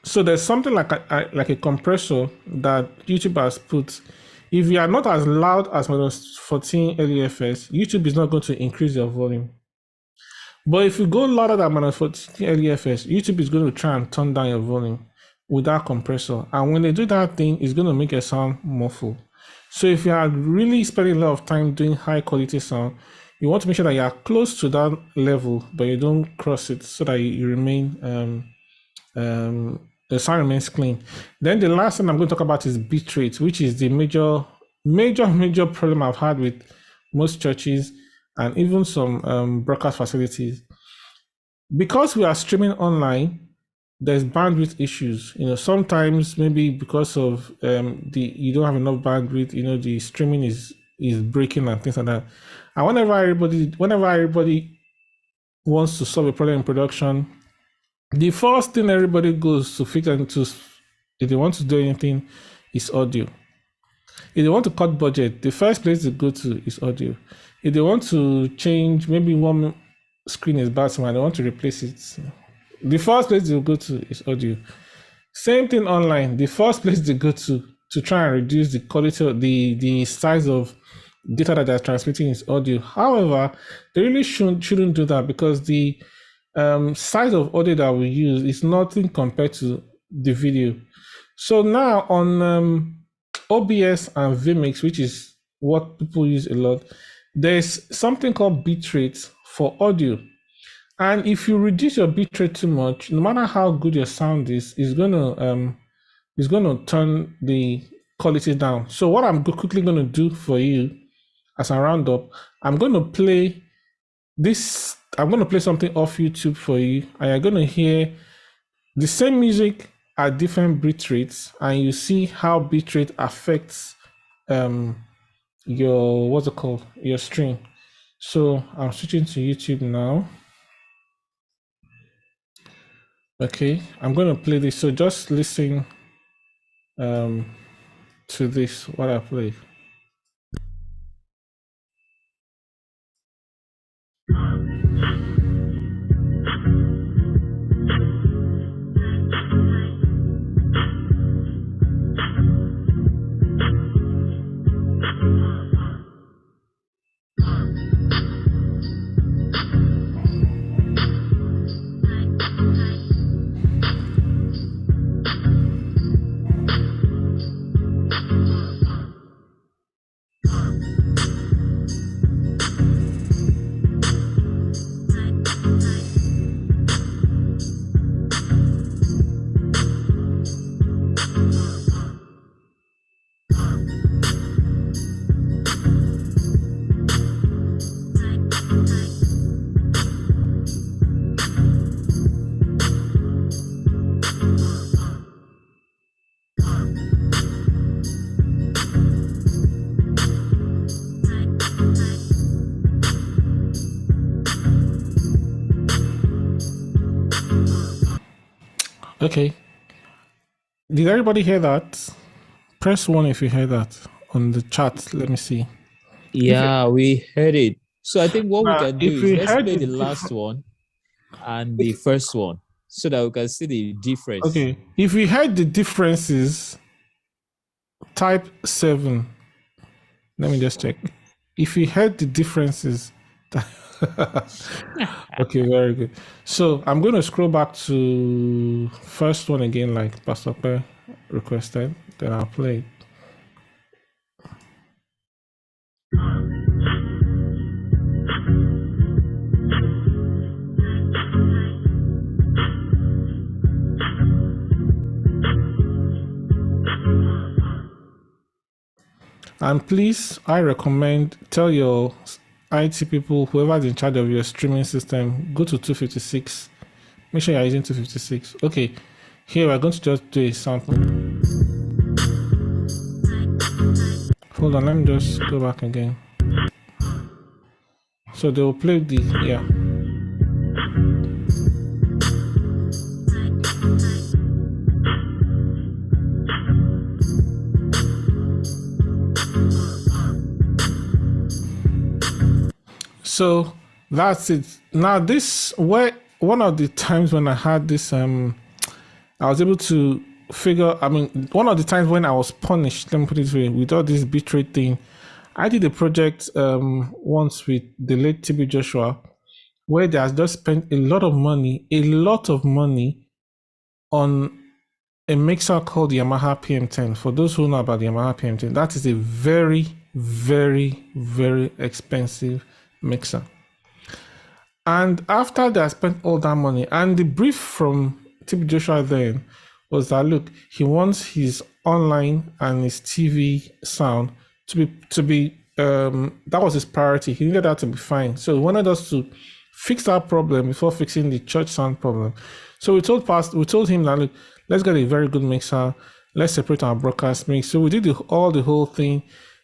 So there's something like a compressor that YouTube has put. If you are not as loud as minus 14 LUFS, YouTube is not going to increase your volume. But if you go louder than minus 14 LUFS, YouTube is going to try and turn down your volume with that compressor. And when they do that thing, it's going to make your sound muffled. So if you are really spending a lot of time doing high quality sound, you want to make sure that you are close to that level, but you don't cross it, so that you remain, the sound remains clean. Then the last thing I'm going to talk about is bitrate, which is the major problem I've had with most churches and even some broadcast facilities. Because we are streaming online, there's bandwidth issues. Sometimes maybe because of you don't have enough bandwidth, the streaming is breaking and things like that. And whenever everybody wants to solve a problem in production, the first thing everybody goes to fix into, if they want to do anything, is audio. If they want to cut budget, the first place to go to is audio. If they want to change, maybe one screen is bad somewhere, they want to replace it, the first place they go to is audio. Same thing online. The first place they go to try and reduce the quality of the size of data that they're transmitting is audio. However, they really shouldn't do that, because the size of audio that we use is nothing compared to the video. So now on OBS and vMix, which is what people use a lot, there's something called bitrate for audio. And if you reduce your bitrate too much, no matter how good your sound is, it's gonna turn the quality down. So what I'm quickly gonna do for you as a roundup, I'm gonna play something off YouTube for you, and you're gonna hear the same music at different bit rates, and you see how bitrate affects your stream. So I'm switching to YouTube now. Okay, I'm gonna play this. So just listen to this what I play. Okay. Did everybody hear that? Press 1 if you heard that on the chat. Let me see. Yeah, we heard it. So I think what we can do if is we let's heard play the the last one and the first one so that we can see the difference. Okay. If we heard the differences, type 7. Let me just check. If we heard the differences, okay, very good. So I'm going to scroll back to first one again, like Pastor Pe requested. Then I'll play it. And please, I recommend, tell your IT people, whoever's in charge of your streaming system, go to 256. Make sure you're using 256. Okay, here we're going to just do a sample. Hold on, let me just go back again. So they will play the, yeah. So that's it. Now this, one of the times when I had this, I was able to figure, one of the times when I was punished, let me put it this way, with all this bitrate thing, I did a project once with the late TB Joshua, where they has just spent a lot of money on a mixer called Yamaha PM10. For those who know about the Yamaha PM10, that is a very, very, very expensive mixer. And after they spent all that money, and the brief from TB Joshua then was that, look, he wants his online and his TV sound to be that was his priority. He needed that to be fine. So he wanted us to fix that problem before fixing the church sound problem. So we told him that, look, let's get a very good mixer. Let's separate our broadcast mix. So we did the whole thing,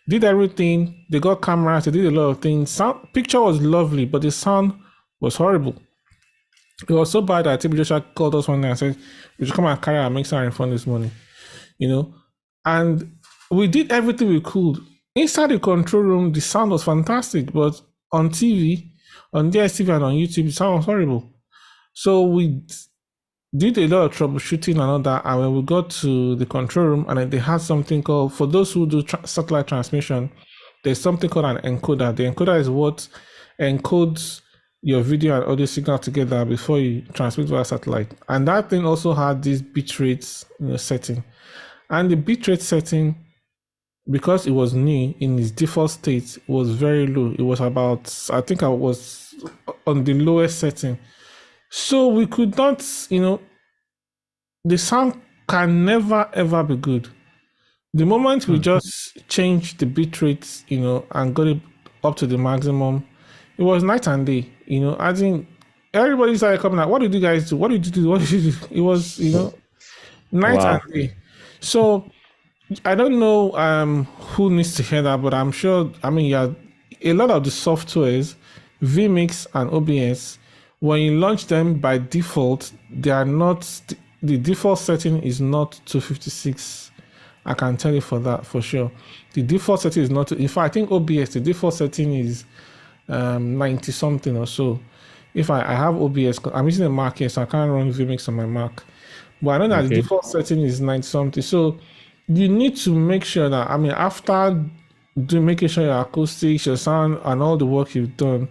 did everything. They got cameras. They did a lot of things. Picture was lovely, but the sound was horrible. It was so bad that TB Joshua called us one day and said, we should come and carry our mixer and refund this money, And we did everything we could. Inside the control room, the sound was fantastic, but on TV, on DSTV and on YouTube, the sound was horrible. So we did a lot of troubleshooting and all that, and when we got to the control room, and they had something called, for those who do satellite transmission, there's something called an encoder. The encoder is what encodes your video and audio signal together before you transmit via satellite. And that thing also had this bitrate setting. And the bitrate setting because it was new in its default state, was very low. It was about, I think I was on the lowest setting. So we could not, the sound can never ever be good. The moment we just changed the bit rate, and got it up to the maximum, it was night and day. I think everybody started coming out. What did you guys do? What did you do? What did you do? It was, night Wow. and day. So I don't know who needs to hear that, but I'm sure. I mean, yeah, a lot of the softwares, vMix and OBS, when you launch them by default, they are not. The default setting is not 256. I can tell you for that for sure. The default setting is not. In fact, I think OBS the default setting is 90 something or so. If I have OBS, I'm using a Mac here, so I can't run vMix on my Mac. But I know that the Okay. default setting is 90 something. So you need to make sure that, after making sure your acoustics, your sound, and all the work you've done,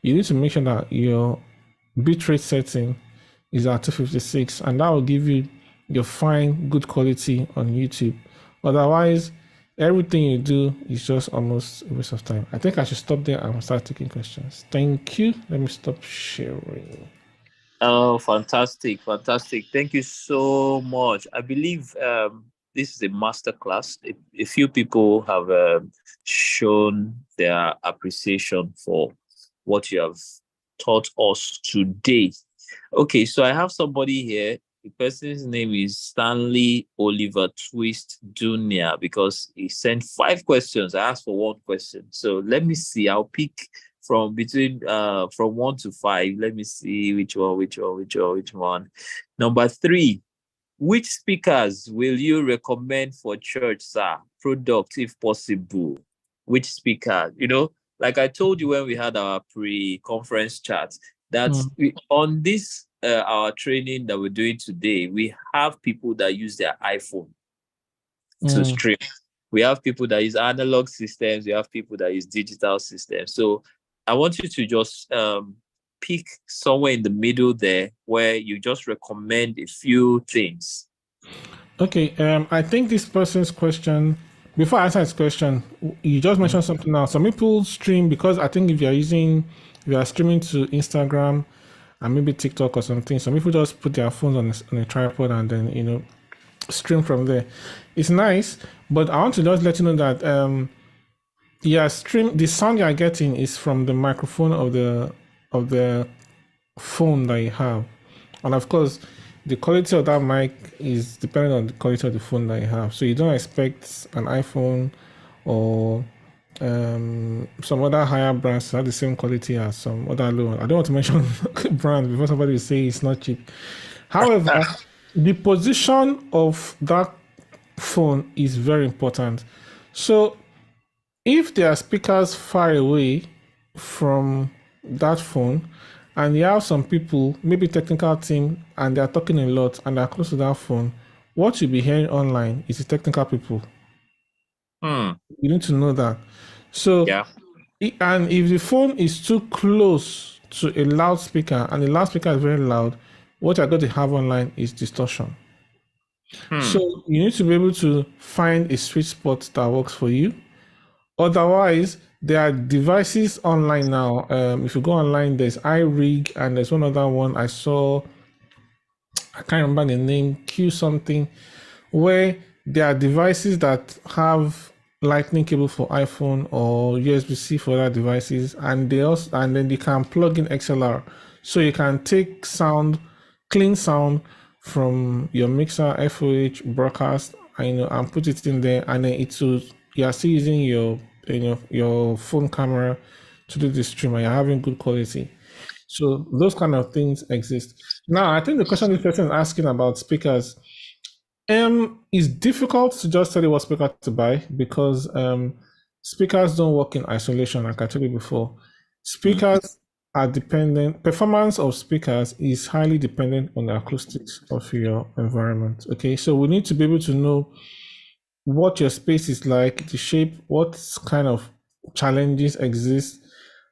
you need to make sure that your bitrate setting is at 256, and that will give you your fine, good quality on YouTube. Otherwise, everything you do is just almost a waste of time. I think I should stop there and start taking questions. Thank you. Let me stop sharing. Oh, fantastic. Thank you so much. I believe this is a master class. A few people have shown their appreciation for what you have taught us today. Okay, so I have somebody here. The person's name is Stanley Oliver Twist Jr. because he sent 5 questions. I asked for 1 question. So let me see. I'll pick from between from 1 to 5. Let me see which one. Number 3. Which speakers will you recommend for church, sir? Product, if possible. Which speaker? Like I told you when we had our pre-conference chat, that on this our training that we're doing today, we have people that use their iPhone to stream. We have people that use analog systems. We have people that use digital systems. So I want you to just pick somewhere in the middle there where you just recommend a few things. Okay, I think this person's question, before I answer his question, you just mentioned something now. Some people stream because I think if you are streaming to Instagram and maybe TikTok or something, some people just put their phones on a tripod and then, stream from there. It's nice, but I want to just let you know that the sound you are getting is from the microphone of the phone that you have, and of course the quality of that mic is dependent on the quality of the phone that you have. So you don't expect an iPhone or some other higher brands to have the same quality as some other low. I don't want to mention brands before somebody will say it's not cheap. However, the position of that phone is very important. So if there are speakers far away from that phone and you have some people, maybe technical team, and they're talking a lot and they're close to that phone, what you'll be hearing online is the technical people. You need to know that. So, and if the phone is too close to a loudspeaker and the loudspeaker is very loud, what you're going to have online is distortion. So you need to be able to find a sweet spot that works for you. Otherwise, there are devices online now. If you go online, there's iRig and there's one other one I saw. I can't remember the name, Q something, where there are devices that have lightning cable for iPhone or USB-C for other devices, and then they can plug in XLR, so you can take clean sound from your mixer FOH broadcast, and put it in there, and then you are still using your phone camera to do the stream, and you're having good quality. So those kind of things exist. Now, I think the question this person is asking about speakers, it's difficult to just tell you what speaker to buy because speakers don't work in isolation, like I told you before. Speakers are dependent, performance of speakers is highly dependent on the acoustics of your environment. Okay, so we need to be able to know what your space is like, the shape, what kind of challenges exist,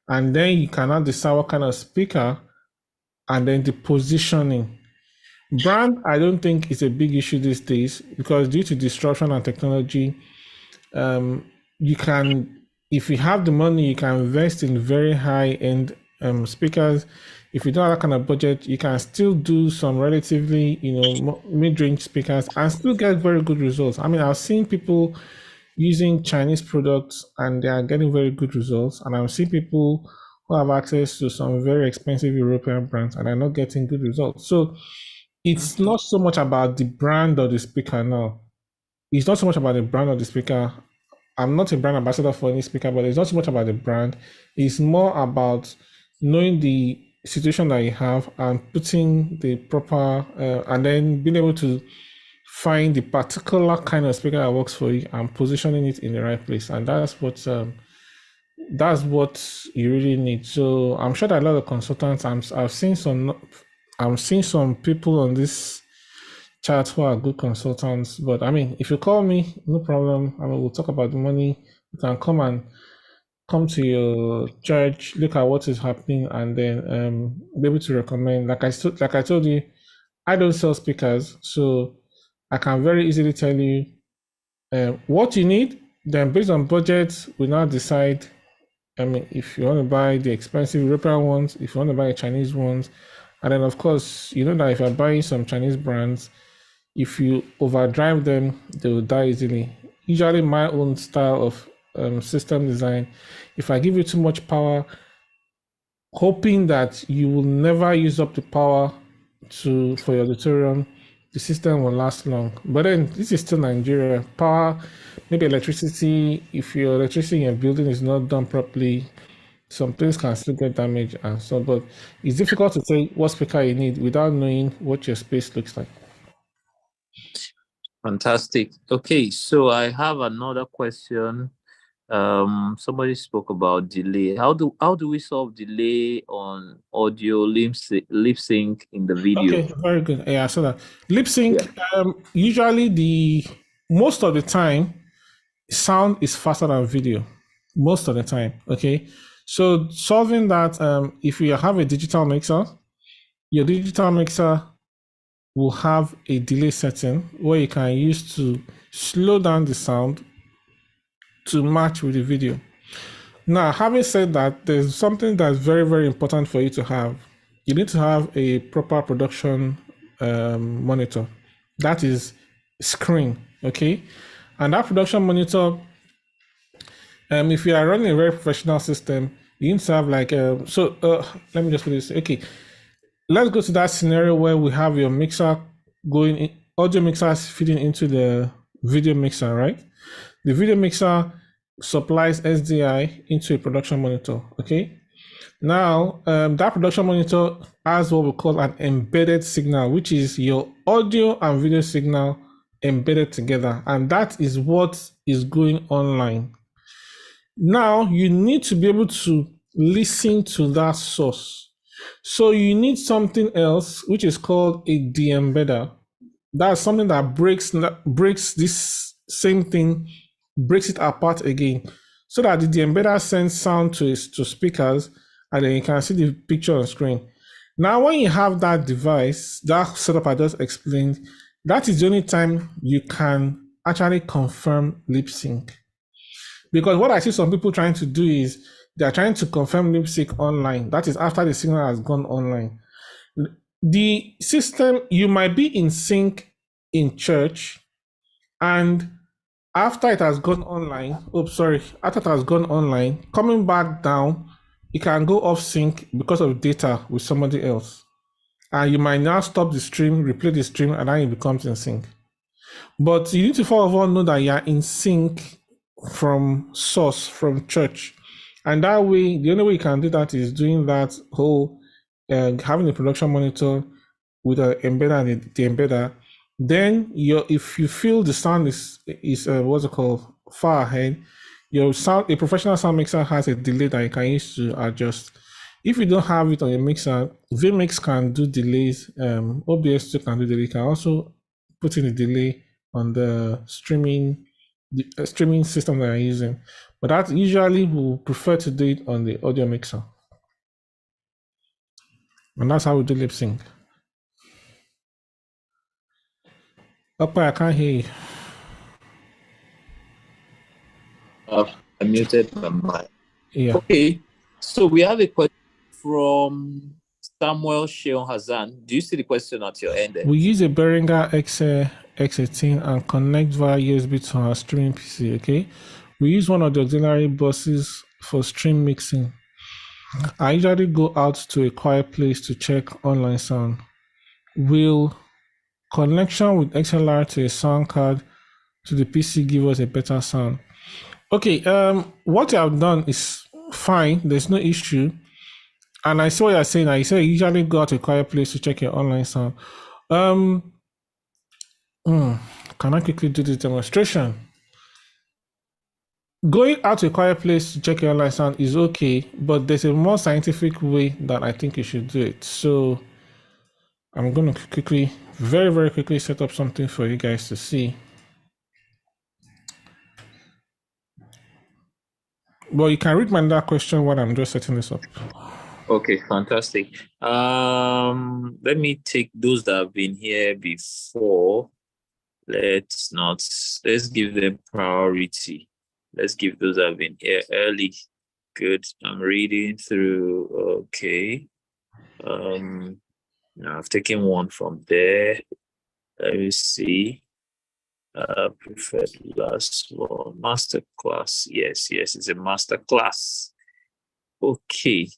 and then you cannot decide what kind of speaker, and then the positioning. Brand, I don't think is a big issue these days because due to disruption and technology, You can, if you have the money, you can invest in very high-end speakers. If you don't have that kind of budget, you can still do some relatively, mid-range speakers and still get very good results. I mean, I've seen people using Chinese products and they are getting very good results. And I've seen people who have access to some very expensive European brands and are not getting good results. So it's not so much about the brand of the speaker now. It's not so much about the brand of the speaker. I'm not a brand ambassador for any speaker, but it's not so much about the brand. It's more about knowing the situation that you have and putting the proper, and then being able to find the particular kind of speaker that works for you and positioning it in the right place. And that's what you really need. So I'm sure that a lot of consultants, I've seen some people on this chat who are good consultants. But I mean, if you call me, no problem. I mean, we'll talk about the money. You can come to your church, look at what is happening, and then be able to recommend. Like I told you, I don't sell speakers, so I can very easily tell you what you need. Then based on budget, we now decide. I mean, if you want to buy the expensive European ones, if you want to buy Chinese ones, and then of course, you know that if you're buying some Chinese brands, if you overdrive them, they will die easily. Usually my own style of system design, if I give you too much power, hoping that you will never use up the power for your auditorium, the system will last long. But then this is still Nigeria. Power, maybe electricity, if your electricity in your building is not done properly, some things can still get damaged and so, but it's difficult to say what speaker you need without knowing what your space looks like. Fantastic. Okay, so I have another question. Somebody spoke about delay. How do we solve delay on audio lip sync in the video? Okay, very good. Yeah, so that lip sync, usually most of the time, sound is faster than video. Most of the time, okay? So solving that, if you have a digital mixer, your digital mixer will have a delay setting where you can use to slow down the sound to match with the video. Now, having said that, there's something that's very, very important for you to have. You need to have a proper production monitor. That is screen, okay? And that production monitor, if you are running a very professional system, you need to have like, let me just put this, okay. Let's go to that scenario where we have your mixer going in, audio mixers feeding into the video mixer, right? The video mixer supplies SDI into a production monitor, okay? Now, that production monitor has what we call an embedded signal, which is your audio and video signal embedded together. And that is what is going online. Now, you need to be able to listen to that source. So you need something else, which is called a de-embedder. That's something that breaks this same thing, breaks it apart again, so that the de-embedder sends sound to speakers, and then you can see the picture on screen. Now, when you have that device, that setup I just explained, that is the only time you can actually confirm lip sync. Because what I see some people trying to do is they are trying to confirm lip sync online. That is after the signal has gone online. The system, you might be in sync in church, and after it has gone online, after it has gone online, coming back down, it can go off sync because of data with somebody else. And you might now stop the stream, replay the stream, and then it becomes in sync. But you need to first of all know that you are in sync from source, from church. And that way, the only way you can do that is doing that whole, having a production monitor with an embedder and the embedder. Then if you feel the sound is what's it called, far ahead, a professional sound mixer has a delay that you can use to adjust. If you don't have it on your mixer, vMix can do delays, OBS2 can do delay. You can also put in a delay on the streaming system that you're using. But that usually we'll prefer to do it on the audio mixer. And that's how we do lip sync. Upper, I can't hear you. muted my mic. Yeah. Okay, so we have a question from Samuel Sheon Hazan. Do you see the question at your end there? We use a Behringer X18 and connect via USB to our streaming PC, okay? We use one of the auxiliary buses for stream mixing. I usually go out to a quiet place to check online sound. Will connection with XLR to a sound card to the PC give us a better sound? Okay, what you have done is fine. There's no issue. And I saw what you're saying. I say you usually go out to a quiet place to check your online sound. Can I quickly do this demonstration? Going out to a quiet place to check your online sound is okay, but there's a more scientific way that I think you should do it. So I'm going to quickly, very, very quickly set up something for you guys to see. Well, you can read my other question while I'm just setting this up. Okay, fantastic. Let me take those that have been here before. Let's give them priority. Let's give those that have been here early. Good. I'm reading through. Okay. Now I've taken one from there. Let me see. Preferred last one. Master class. Yes, it's a master class. Okay.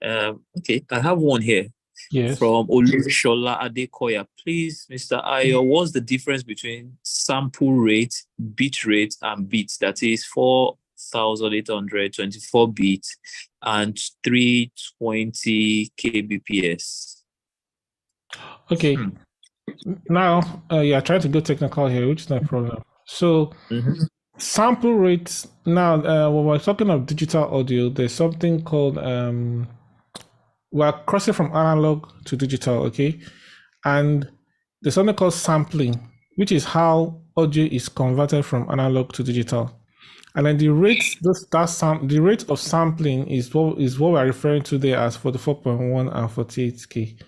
Okay, I have one here. Yes. From Olusola Adekoya. Please, Mr. Ayo, what's the difference between sample rate, bit rate, and bits? That is 4,824 bits and 320 kbps. Okay. Now, yeah, try to go technical here, which is no problem. So, sample rates. Now, when we're talking of digital audio, there's something called we're crossing from analog to digital, okay? And there's something called sampling, which is how audio is converted from analog to digital. And then the rate of sampling is what we're referring to there as 44.1 and 48K.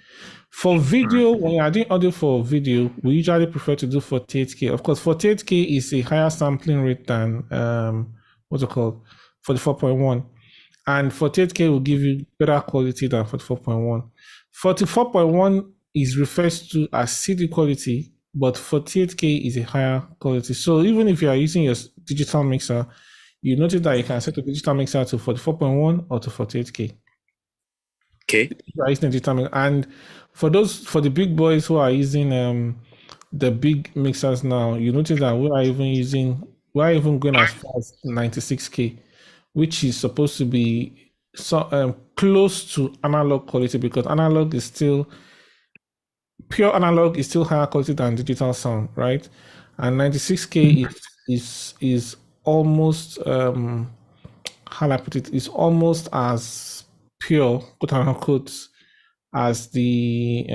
For video, when you're doing audio for video, we usually prefer to do 48K. Of course, 48K is a higher sampling rate than what's it called? 44.1. And 48K will give you better quality than 44.1. 44.1 is referred to as CD quality, but 48K is a higher quality. So even if you are using your digital mixer, you notice that you can set the digital mixer to 44.1 or to 48K. Okay. You are using digital mixer. And for the big boys who are using the big mixers now, you notice that we are even going as far as 96K. Which is supposed to be close to analog quality, because analog is still pure analog is still higher quality than digital sound, right? And 96K is almost how I put it, is almost as pure, quote unquote, as the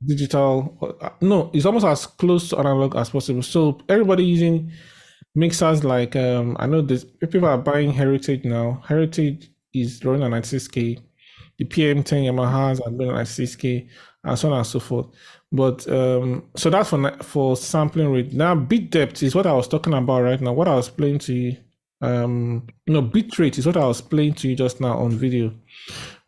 digital. No, it's almost as close to analog as possible. So everybody using mixers like I know this people are buying Heritage now. Heritage is running at 96K. The PM10 Yamahas are running at 96K, and so on and so forth. But so that's for sampling rate. Now bit depth is what I was talking about right now. What I was playing to you, bit rate is what I was playing to you just now on video,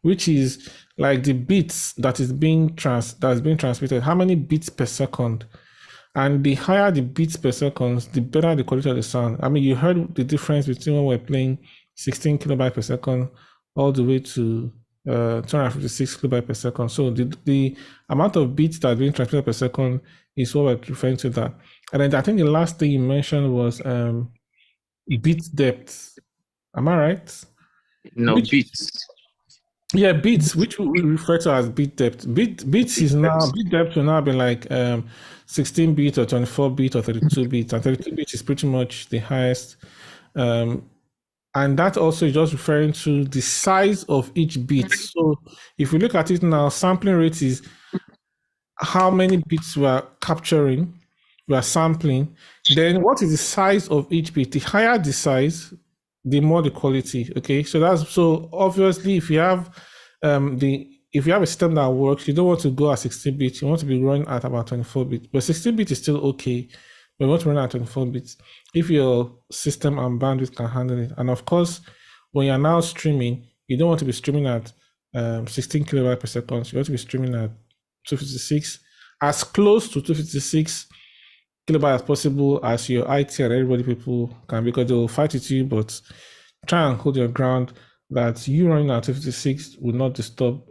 which is like the bits that is being transmitted. How many bits per second? And the higher the beats per second, the better the quality of the sound. I mean, you heard the difference between when we're playing 16 kilobytes per second all the way to 256 kilobytes per second. So the amount of beats that are being transmitted per second is what we're referring to that. And then I think the last thing you mentioned was bit depth. Am I right? No, beats. Yeah, bits, which we refer to as bit depth. Bit depth will now be like 16 bit or 24 bit or 32 bit, and 32 bit is pretty much the highest. And that also is just referring to the size of each bit. So if we look at it now, sampling rate is how many bits we are capturing, we are sampling. Then what is the size of each bit? The higher the size, the more the quality. Okay, so obviously if you have if you have a system that works, you don't want to go at 16 bits, you want to be running at about 24 bits. But 16 bits is still okay. we want to run at 24 bits. If your system and bandwidth can handle it, and of course, when you're now streaming, you don't want to be streaming at 16 kilobytes per second. You want to be streaming at 256, as close to 256 kilobytes as possible as your IT and everybody people can, because they will fight with you, but try and hold your ground that you running at 256 will not disturb.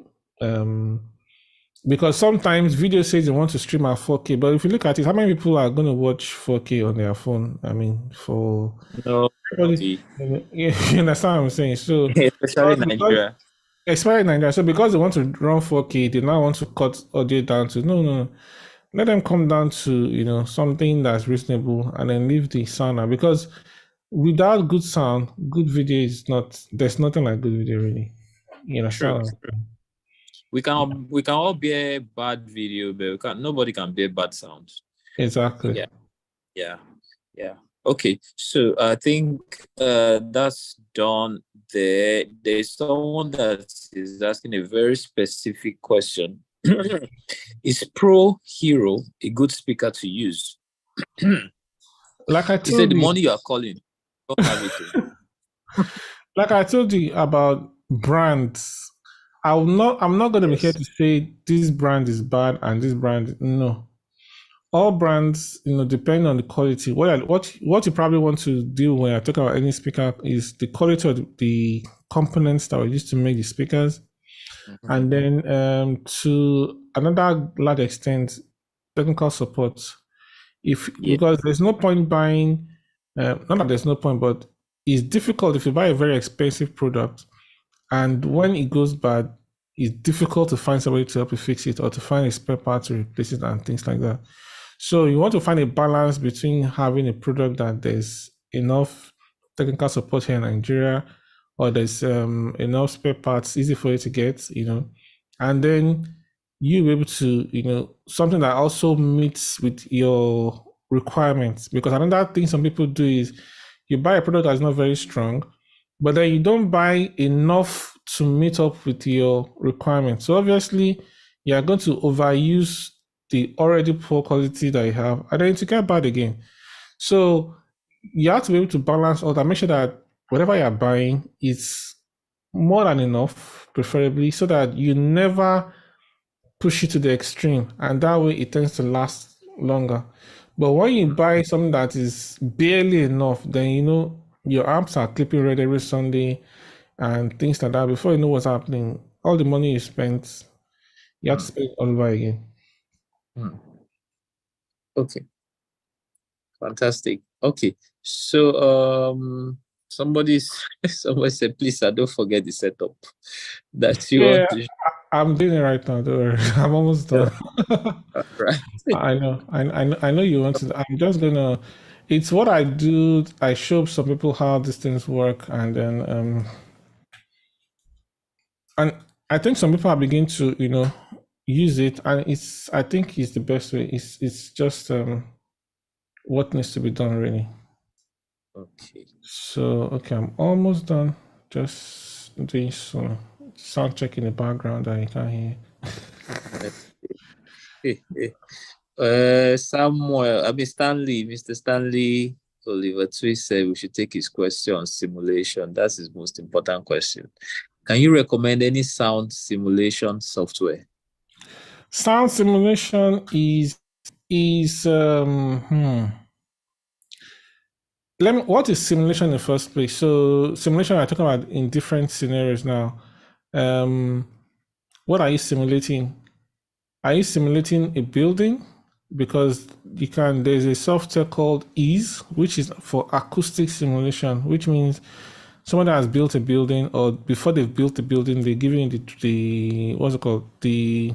Because sometimes video says they want to stream at 4K, but if you look at it, how many people are going to watch 4K on their phone? I mean, for Nobody. you understand what I'm saying? So Especially in Nigeria. especially in Nigeria. So because they want to run 4K, they now want to cut audio down to no. Let them come down to something that's reasonable, and then leave the sound out, because without good sound, good video is not. There's nothing like good video, really. True. We can all bear bad video, but nobody can bear bad sound. Exactly. Yeah. Okay, so I think that's done there. There's someone that is asking a very specific question. Is Pro Hero a good speaker to use? Like I He told said, the you, money you are calling, don't have it. like I told you about brands, I'm not going to be here to say this brand is bad and this brand, no. All brands, depending on the quality. What you probably want to do when I talk about any speaker is the quality of the components that were used to make the speakers, and then to another large extent, technical support. Because there's no point buying, not that there's no point, but it's difficult if you buy a very expensive product, and when it goes bad, it's difficult to find somebody to help you fix it, or to find a spare part to replace it and things like that. So you want to find a balance between having a product that there's enough technical support here in Nigeria, or there's enough spare parts, easy for you to get, and then you be able to, something that also meets with your requirements. Because another thing some people do is you buy a product that's not very strong, but then you don't buy enough to meet up with your requirements. So obviously, you're going to overuse the already poor quality that you have, and then it's get bad again. So you have to be able to balance all that, make sure that whatever you're buying is more than enough, preferably, so that you never push it to the extreme, and that way it tends to last longer. But when you buy something that is barely enough, then your amps are clipping red every Sunday and things like that. Before you know what's happening, all the money you spent, you have to spend it all over again. Okay, fantastic. Okay, so somebody said, please, don't forget the setup that you want to. I'm doing it right now. Don't worry. I'm almost done. Right. I know you want to. I'm just gonna. It's what I do. I show some people how these things work, and then and I think some people are beginning to use it, and I think it's the best way. It's just what needs to be done, really. Okay. So I'm almost done. Just doing some sound check in the background that you can hear. Mr. Stanley Oliver Twist said we should take his question on simulation. That's his most important question. Can you recommend any sound simulation software? Sound simulation is what is simulation in the first place? So simulation, I'm talking about in different scenarios now. What are you simulating? Are you simulating a building? Because there's a software called Ease, which is for acoustic simulation, which means someone that has built a building, or before they've built the building, they give you the what's it called? The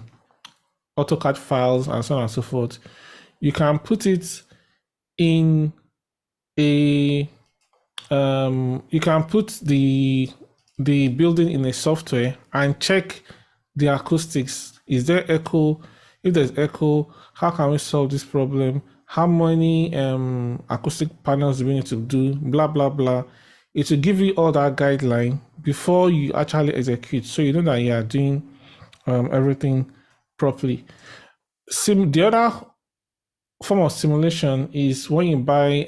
AutoCAD files and so on and so forth. You can put it in you can put the building in a software and check the acoustics. Is there echo? If there's echo, how can we solve this problem? How many acoustic panels do we need to do? Blah, blah, blah. It will give you all that guideline before you actually execute, so you know that you are doing everything properly. The other form of simulation is when you buy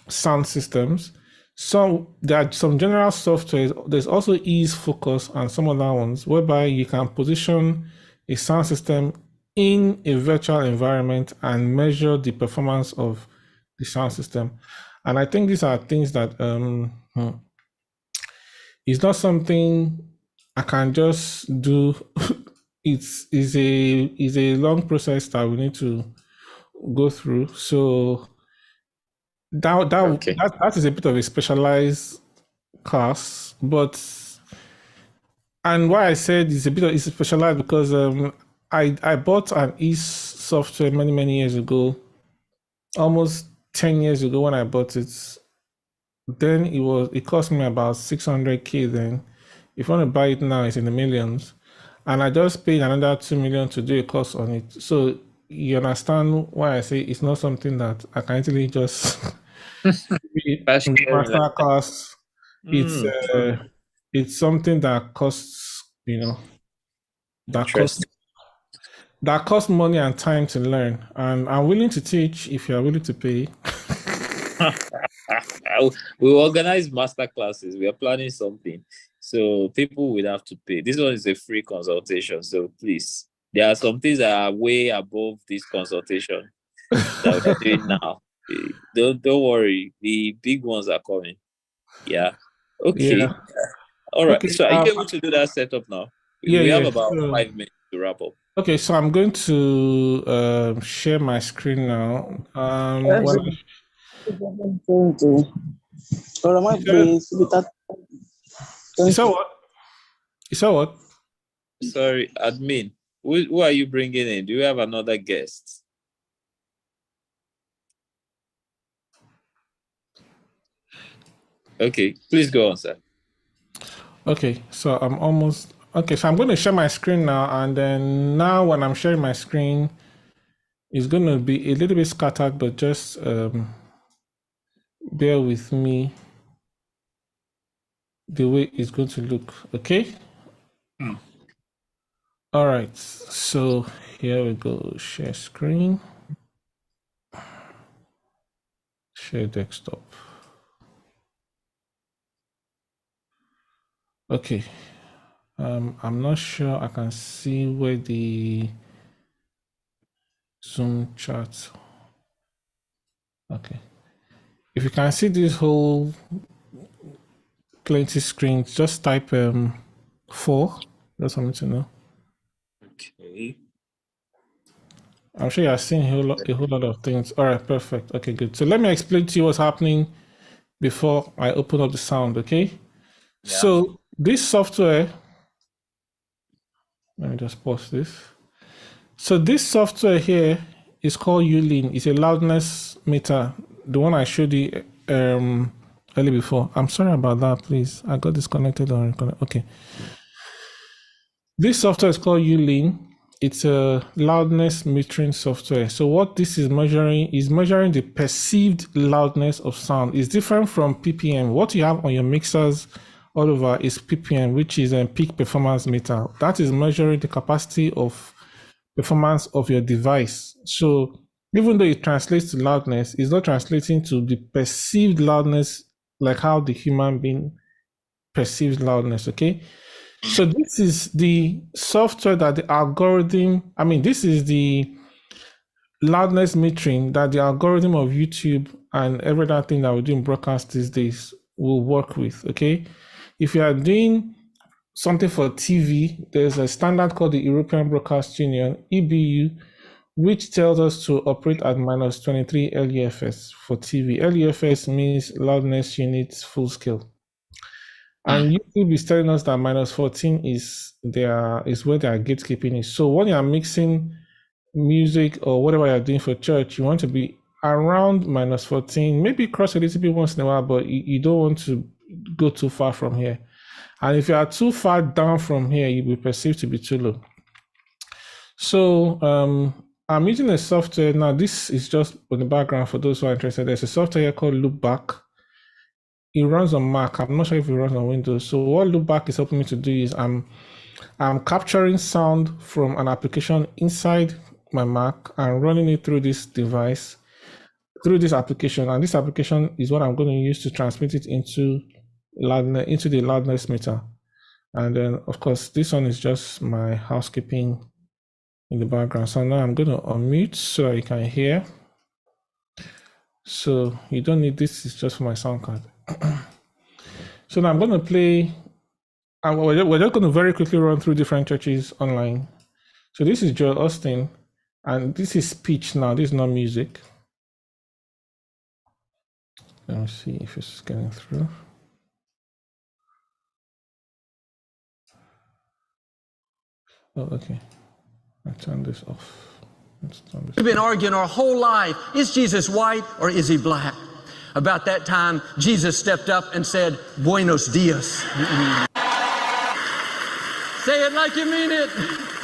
sound systems. So there are some general software. There's also ease focus and some other ones whereby you can position a sound system in a virtual environment and measure the performance of the sound system. And I think these are things that it's not something I can just do. Is a long process that we need to go through. So that is a bit of a specialized class, but and why I said it's specialized because I bought an EASE software many years ago, almost 10 years ago when I bought it. Then it cost me about 600K then. If you want to buy it now, it's in the millions. And I just paid another 2 million to do a course on it. So you understand why I say it's not something that I can easily just master class. It's something that costs, that costs money and time to learn. And I'm willing to teach if you are willing to pay. We organize master classes. We are planning something. So people will have to pay. This one is a free consultation. So please, there are some things that are way above this consultation that we're doing now. Don't worry. The big ones are coming. Yeah. Okay. Yeah. All right. Okay, so are you able to do that setup now? We have about 5 minutes to wrap up. Okay, so I'm going to share my screen now. You saw what? Sorry, admin. Who are you bringing in? Do you have another guest? Okay, please go on, sir. Okay, so I'm almost... Okay, so I'm going to share my screen now, and then now when I'm sharing my screen, it's going to be a little bit scattered, but just bear with me the way it's going to look, okay? All right, so here we go. Share screen. Share desktop. Okay. I'm not sure I can see where the Zoom chat. Okay. If you can see this whole plenty screen, just type 4. That's something to know. Okay. I'm sure you're seeing a whole lot of things. All right, perfect. Okay, good. So let me explain to you what's happening before I open up the sound, okay? Yeah. So this software, let me just pause this. So this software here is called Ulin. It's a loudness meter, the one I showed you earlier before. I'm sorry about that, please. I got disconnected or reconnected. Okay. This software is called Ulin. It's a loudness metering software. So what this is measuring the perceived loudness of sound. It's different from PPM. What you have on your mixers all over is PPM, which is a peak performance meter. That is measuring the capacity of performance of your device. So even though it translates to loudness, it's not translating to the perceived loudness like how the human being perceives loudness, okay? So this is the software that the algorithm, this is the loudness metering that the algorithm of YouTube and every other thing that we do in broadcast these days will work with, okay? If you are doing something for TV, there's a standard called the European Broadcast Union, EBU, which tells us to operate at -23 LUFS for TV. LUFS means loudness units full scale. And YouTube is telling us that -14 is where their gatekeeping is. So when you're mixing music or whatever you're doing for church, you want to be around -14, maybe cross a little bit once in a while, but you don't want to go too far from here. And if you are too far down from here, you'll be perceived to be too low. So I'm using a software now. This is just on the background for those who are interested. There's a software here called Loopback. It runs on Mac. I'm not sure if it runs on Windows. So what Loopback is helping me to do is I'm capturing sound from an application inside my Mac and running it through this device, through this application. And this application is what I'm going to use to transmit it into the loudness meter. And then, of course, this one is just my housekeeping in the background. So now I'm going to unmute so that you can hear. So you don't need this, it's just for my sound card. So now I'm going to play, we're just going to very quickly run through different churches online. So this is Joel Austin, and this is speech now, this is not music. Let me see if it's getting through. Oh, okay. I turn this off. We've been arguing our whole life, is Jesus white or is he black? About that time, Jesus stepped up and said, Buenos dias. Say it like you mean it.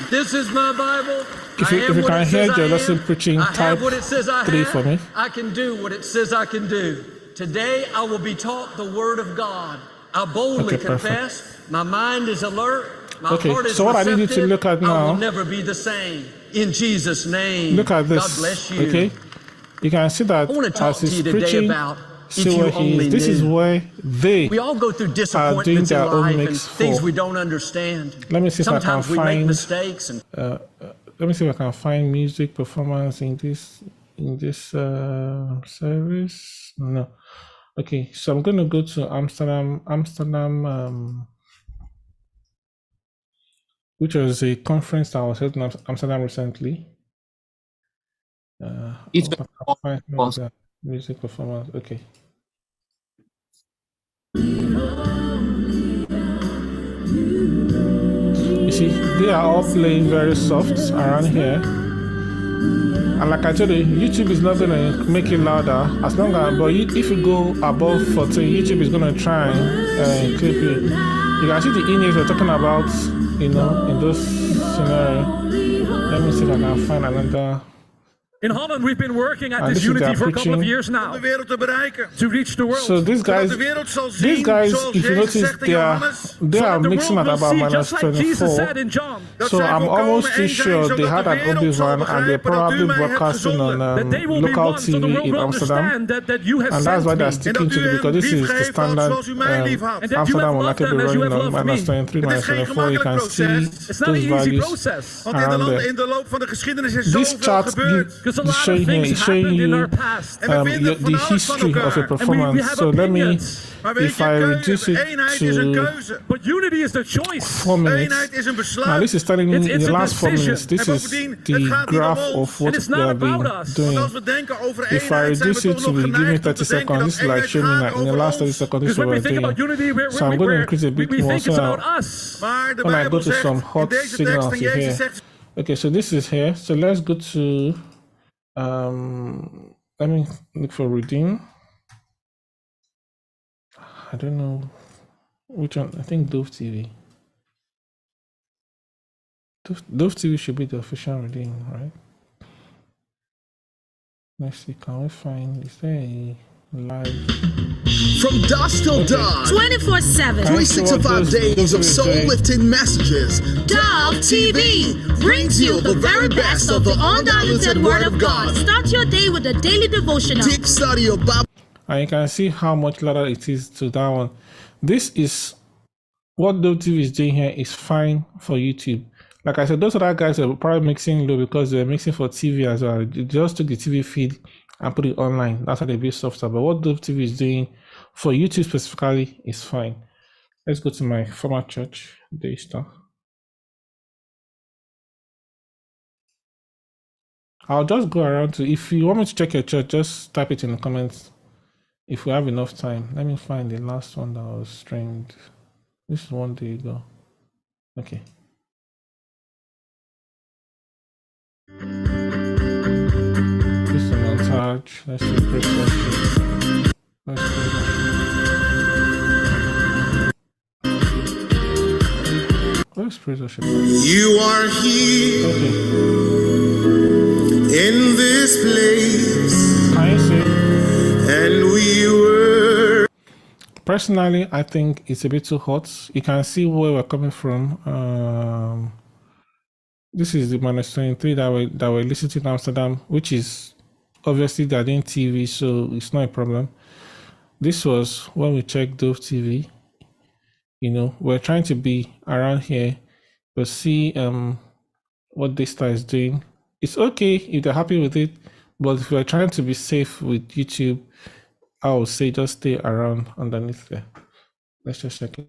This is my Bible. If you can hear Joel Austin preaching, type 3 for me. I can do what it says I can do. Today, I will be taught the word of God. I boldly confess. My mind is alert. My heart is so what I need you to look at now, I will never be the same. In Jesus' name. Look at this. God bless you. Okay, you can see that I want to talk as he's to you today preaching, about see where he is. This is where we all go through disappointments in life and things we don't understand. Let me see Sometimes if I can find make mistakes and let me see if I can find music performance in this service. No. Okay, so I'm going to go to Amsterdam, which was a conference that was held in Amsterdam recently. It's music performance. Okay. You see, they are all playing very soft around here. And like I told you, YouTube is not going to make it louder as long as, but if you go above 14, YouTube is going to try and clip you. You can see the image we're talking about, in those scenarios. Let me see if I can find another. In Holland, we've been working at this unity for a couple of years now to reach the world. So these guys, if you notice, they are mixing at about minus 24. So I'm almost too sure they had an Obi van and they're probably broadcasting on local TV in Amsterdam. And that's why they're sticking to it, because this is the standard Amsterdam will likely be running on minus 23, minus 24. You can see those values around there. This chart showing you the history of a performance. So let me, if I reduce it to but unity is the choice. 4 minutes. Now this is telling me in the last 4 minutes. This is the graph of what we have been doing. If I reduce it to give me 30 seconds, this is like showing me that in the last 30 seconds this is what we're doing. So I'm going to increase a bit more so when I go to some hot signals here. Okay, so this is here. So let's go to let me look for redeem. I don't know which one. I think Dove TV. Dove TV should be the official redeem, right? Let's see, can we find, is there a live? From dusk till dawn, 24/7, 365 days of soul-lifting messages. Dove TV brings you the very best of the undiluted Word of God. Start your day with a daily devotional. Deep study of Bible. And you can see how much louder it is to that one. This is what Dove TV is doing here is fine for YouTube. Like I said, those other guys are probably mixing low because they're mixing for TV as well. They just took the TV feed and put it online. That's how they build software. But what Dove TV is doing for YouTube specifically is fine. Let's go to my former church, Daystar. I'll just go around to, if you want me to check your church, just type it in the comments if we have enough time. Let me find the last one that was streamed. This is 1 day ago. Okay. This is a montage. Let's see praise worship. Let's praise worship. Let's praise worship. You are here. Okay. In this place. Can you see? And we were. Personally, I think it's a bit too hot. You can see where we're coming from. This is the -23 that were listening to in Amsterdam, which is obviously they're doing TV, so it's not a problem. This was when we checked Dove TV. You know, we're trying to be around here, but see what this star is doing. It's okay if they're happy with it, but if we're trying to be safe with YouTube, I would say just stay around underneath there. Let's just check it.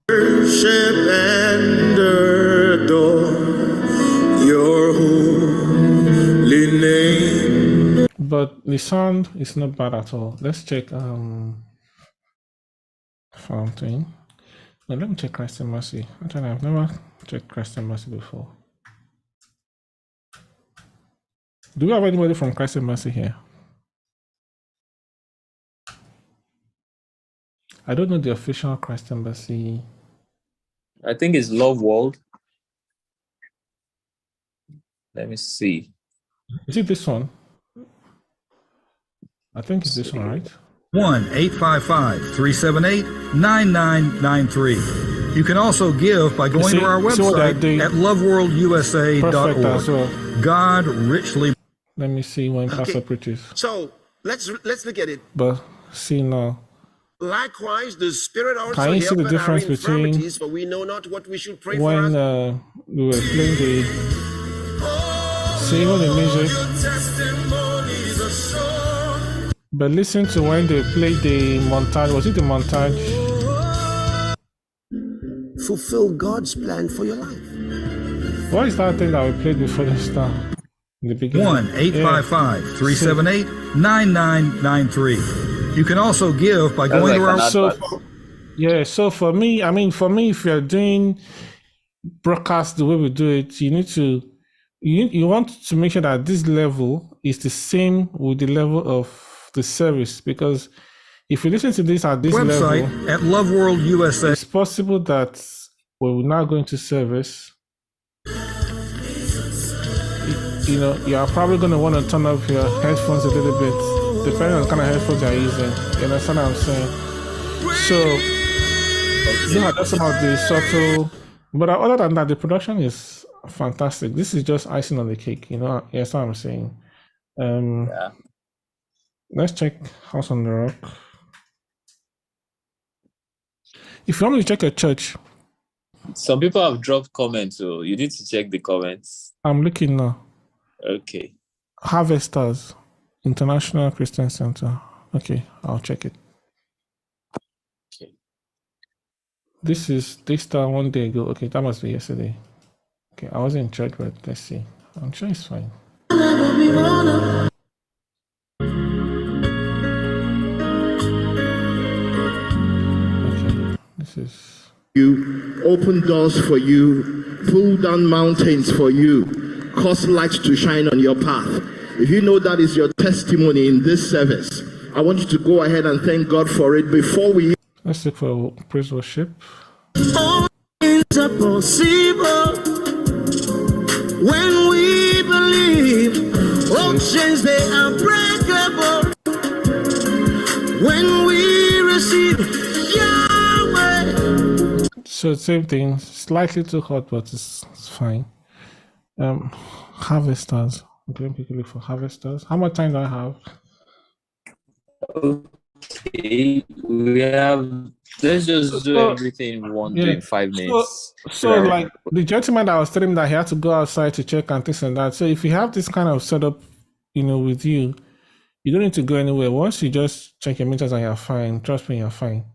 Worship and adore your holy name. But the sound is not bad at all. Let's check Fountain. Now let me check Christ and Mercy. Actually, I've never checked Christ and Mercy before. Do we have anybody from Christ and Mercy here? I don't know the official Christ Embassy. I think it's Love World. Let me see. Is it this one? I think it's this one, right? 1-855-378-9993. You can also give by going to our website at loveworldusa.org. Well. God richly. Let me see when Pastor preaches. So let's look at it. But see now. Likewise, the Spirit also can you see the difference between for we know not what we should pray when for we were playing the singing the music, but listen to when they played the montage. Was it the montage? Fulfill God's plan for your life. What is that thing that we played before the start? In the beginning. 1-855-378-9993. You can also give by going to our So for me, if you're doing broadcast the way we do it, you need to you want to make sure that this level is the same with the level of the service, because if you listen to this at this website level at Love World USA, it's possible that when we're now going to service, you know, you're probably going to want to turn up your headphones a little bit, depending on the kind of headphones you're using. You understand what I'm saying? So, yeah, that's about the subtle. But other than that, the production is fantastic. This is just icing on the cake, you know. That's what I'm saying. Yeah. Let's check House on the Rock. If you want me to check a church, some people have dropped comments, so you need to check the comments. I'm looking now. Okay. Harvesters International Christian Center. Okay, I'll check it. Okay. This time 1 day ago. Okay, that must be yesterday. Okay, I was in church, but let's see. I'm sure it's fine. Okay, this is. You open doors for you, pull down mountains for you, cause light to shine on your path. If you know that is your testimony in this service, I want you to go ahead and thank God for it before we. Let's look for praise worship. All things are possible when we believe. Oceans, they are breakable when we receive Yahweh. So same thing, slightly too hot, but it's fine. Harvesters. Okay, let me look for harvesters. How much time do I have? Okay, we have. Let's just do everything in 5 minutes. So like the gentleman that was telling me that he had to go outside to check and things and that. So if you have this kind of setup, you know, with you, you don't need to go anywhere. Once you just check your meters and you're fine, trust me, you're fine.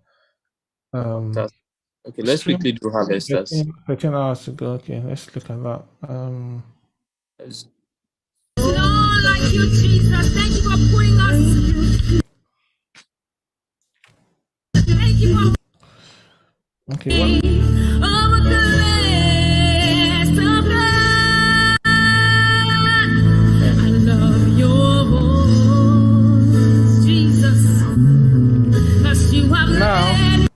Okay, let's quickly do harvesters. 13 hours to go. Okay, let's look at that. Lord, like you, Jesus. Thank you for putting us. Thank you for. Okay, Over the rest of life. I love your voice, Jesus. Cause you have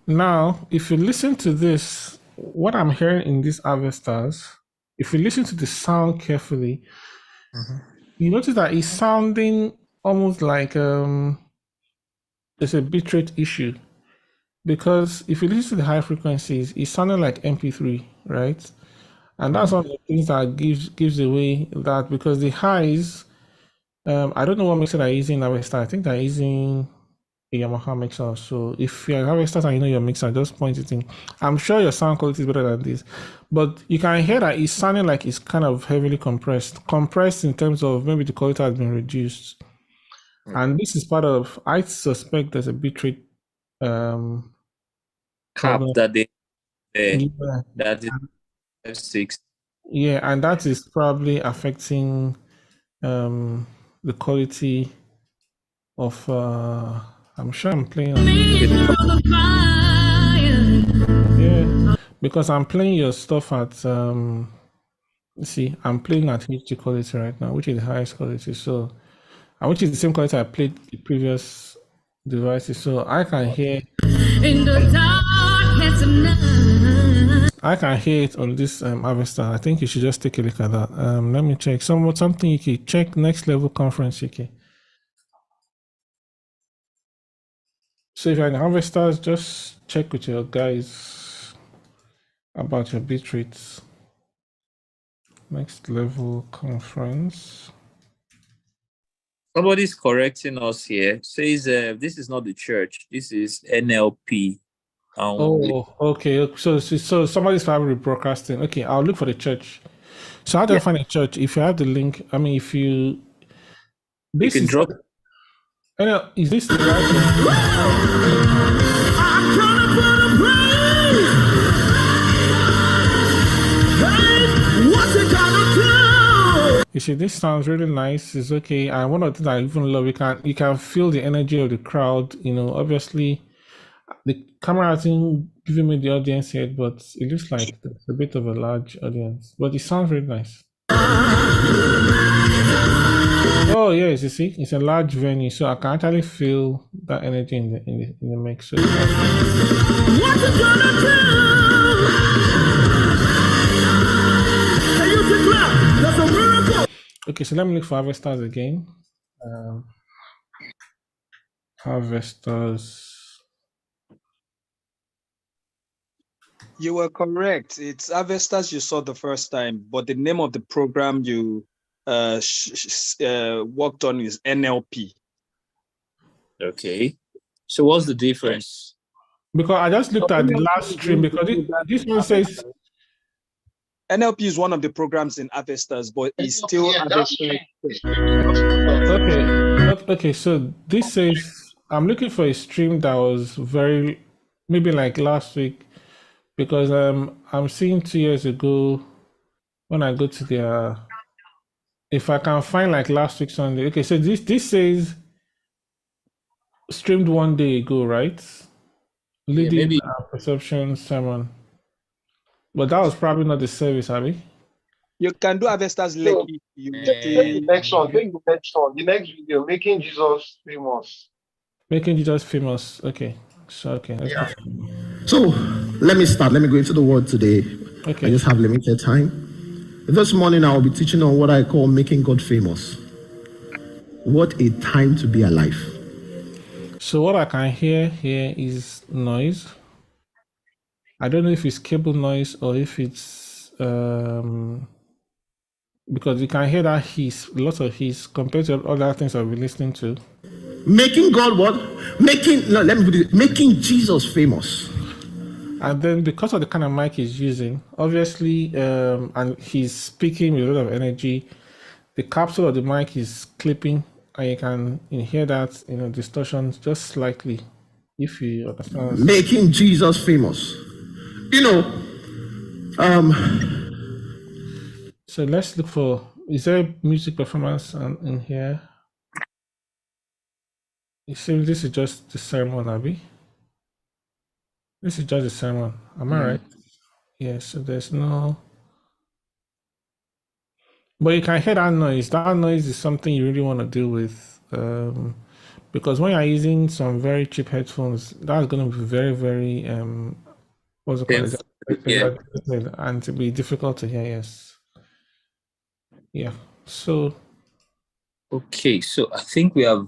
now, if you listen to this, what I'm hearing in these harvesters, if you listen to the sound carefully, you notice that it's sounding almost like there's a bitrate issue. Because if you listen to the high frequencies, it's sounding like MP3, right? And that's one of the things that gives away that, because the highs, I don't know what mixer they're using in Harvester. I think they're using a Yamaha mixer. So if you're a Harvester and you know your mixer, just point it in. I'm sure your sound quality is better than this, but you can hear that it's sounding like it's kind of heavily compressed. Compressed in terms of maybe the quality has been reduced. And this is part of, I suspect there's a bitrate cap that they that is F6. Yeah, and that is probably affecting the quality of I'm sure I'm playing yeah, because I'm playing your stuff at see, I'm playing at HD quality right now, which is the highest quality, so which is the same quality I played the previous devices, so I can hear in the darkness of night. I can hear it on this Harvester. I think you should just take a look at that. Let me check something you can check next level conference, UK. So if you're in Harvesters, just check with your guys about your bit rates. Next level conference. Somebody's correcting us here. Says this is not the church. This is NLP. Oh, okay. So somebody's probably broadcasting. Okay, I'll look for the church. So how do I find a church? If you have the link, I mean, if you this you can is drop. Is this the right You see, this sounds really nice. It's okay. And one of the things I even love, you can feel the energy of the crowd. You know, obviously, the camera hasn't given me the audience yet, but it looks like there's a bit of a large audience. But it sounds really nice. Oh yes, you see, it's a large venue, so I can actually feel that energy in the mix. So okay, so let me look for Harvesters again. Harvesters. You were correct. It's Harvesters you saw the first time, but the name of the program you worked on is NLP. Okay. So what's the difference? Because I just looked at the last stream, because this one says NLP is one of the programs in Harvesters, but it's still Harvesters. Okay. So this says I'm looking for a stream that was maybe like last week, because I'm seeing 2 years ago when I go to their. If I can find like last week Sunday. Okay, so this says streamed 1 day ago, right? Leading perception sermon. But that was probably not the service, Abby. You can do Harvesters like the next one. The next video, making Jesus famous. Making Jesus famous. Okay. So okay. So let me start. Let me go into the word today. Okay. I just have limited time. This morning I will be teaching on what I call making God famous. What a time to be alive. So what I can hear here is noise. I don't know if it's cable noise or if it's because you can hear that hiss, lots of hiss compared to other things I've been listening to. Making God what? Making Jesus famous. And then because of the kind of mic he's using, obviously, and he's speaking with a lot of energy, the capsule of the mic is clipping, and you can hear that, distortions just slightly, if you understand. Making Jesus famous. So let's look for, is there music performance in here? It seems this is just the sermon, Abby. This is just the sermon. Am I right? Yes, so there's no. But you can hear that noise. That noise is something you really want to deal with. Because when you're using some very cheap headphones, that's going to be very, very, what's it called? Yeah. And to be difficult to hear, yes. Yeah, so. Okay, so I think we have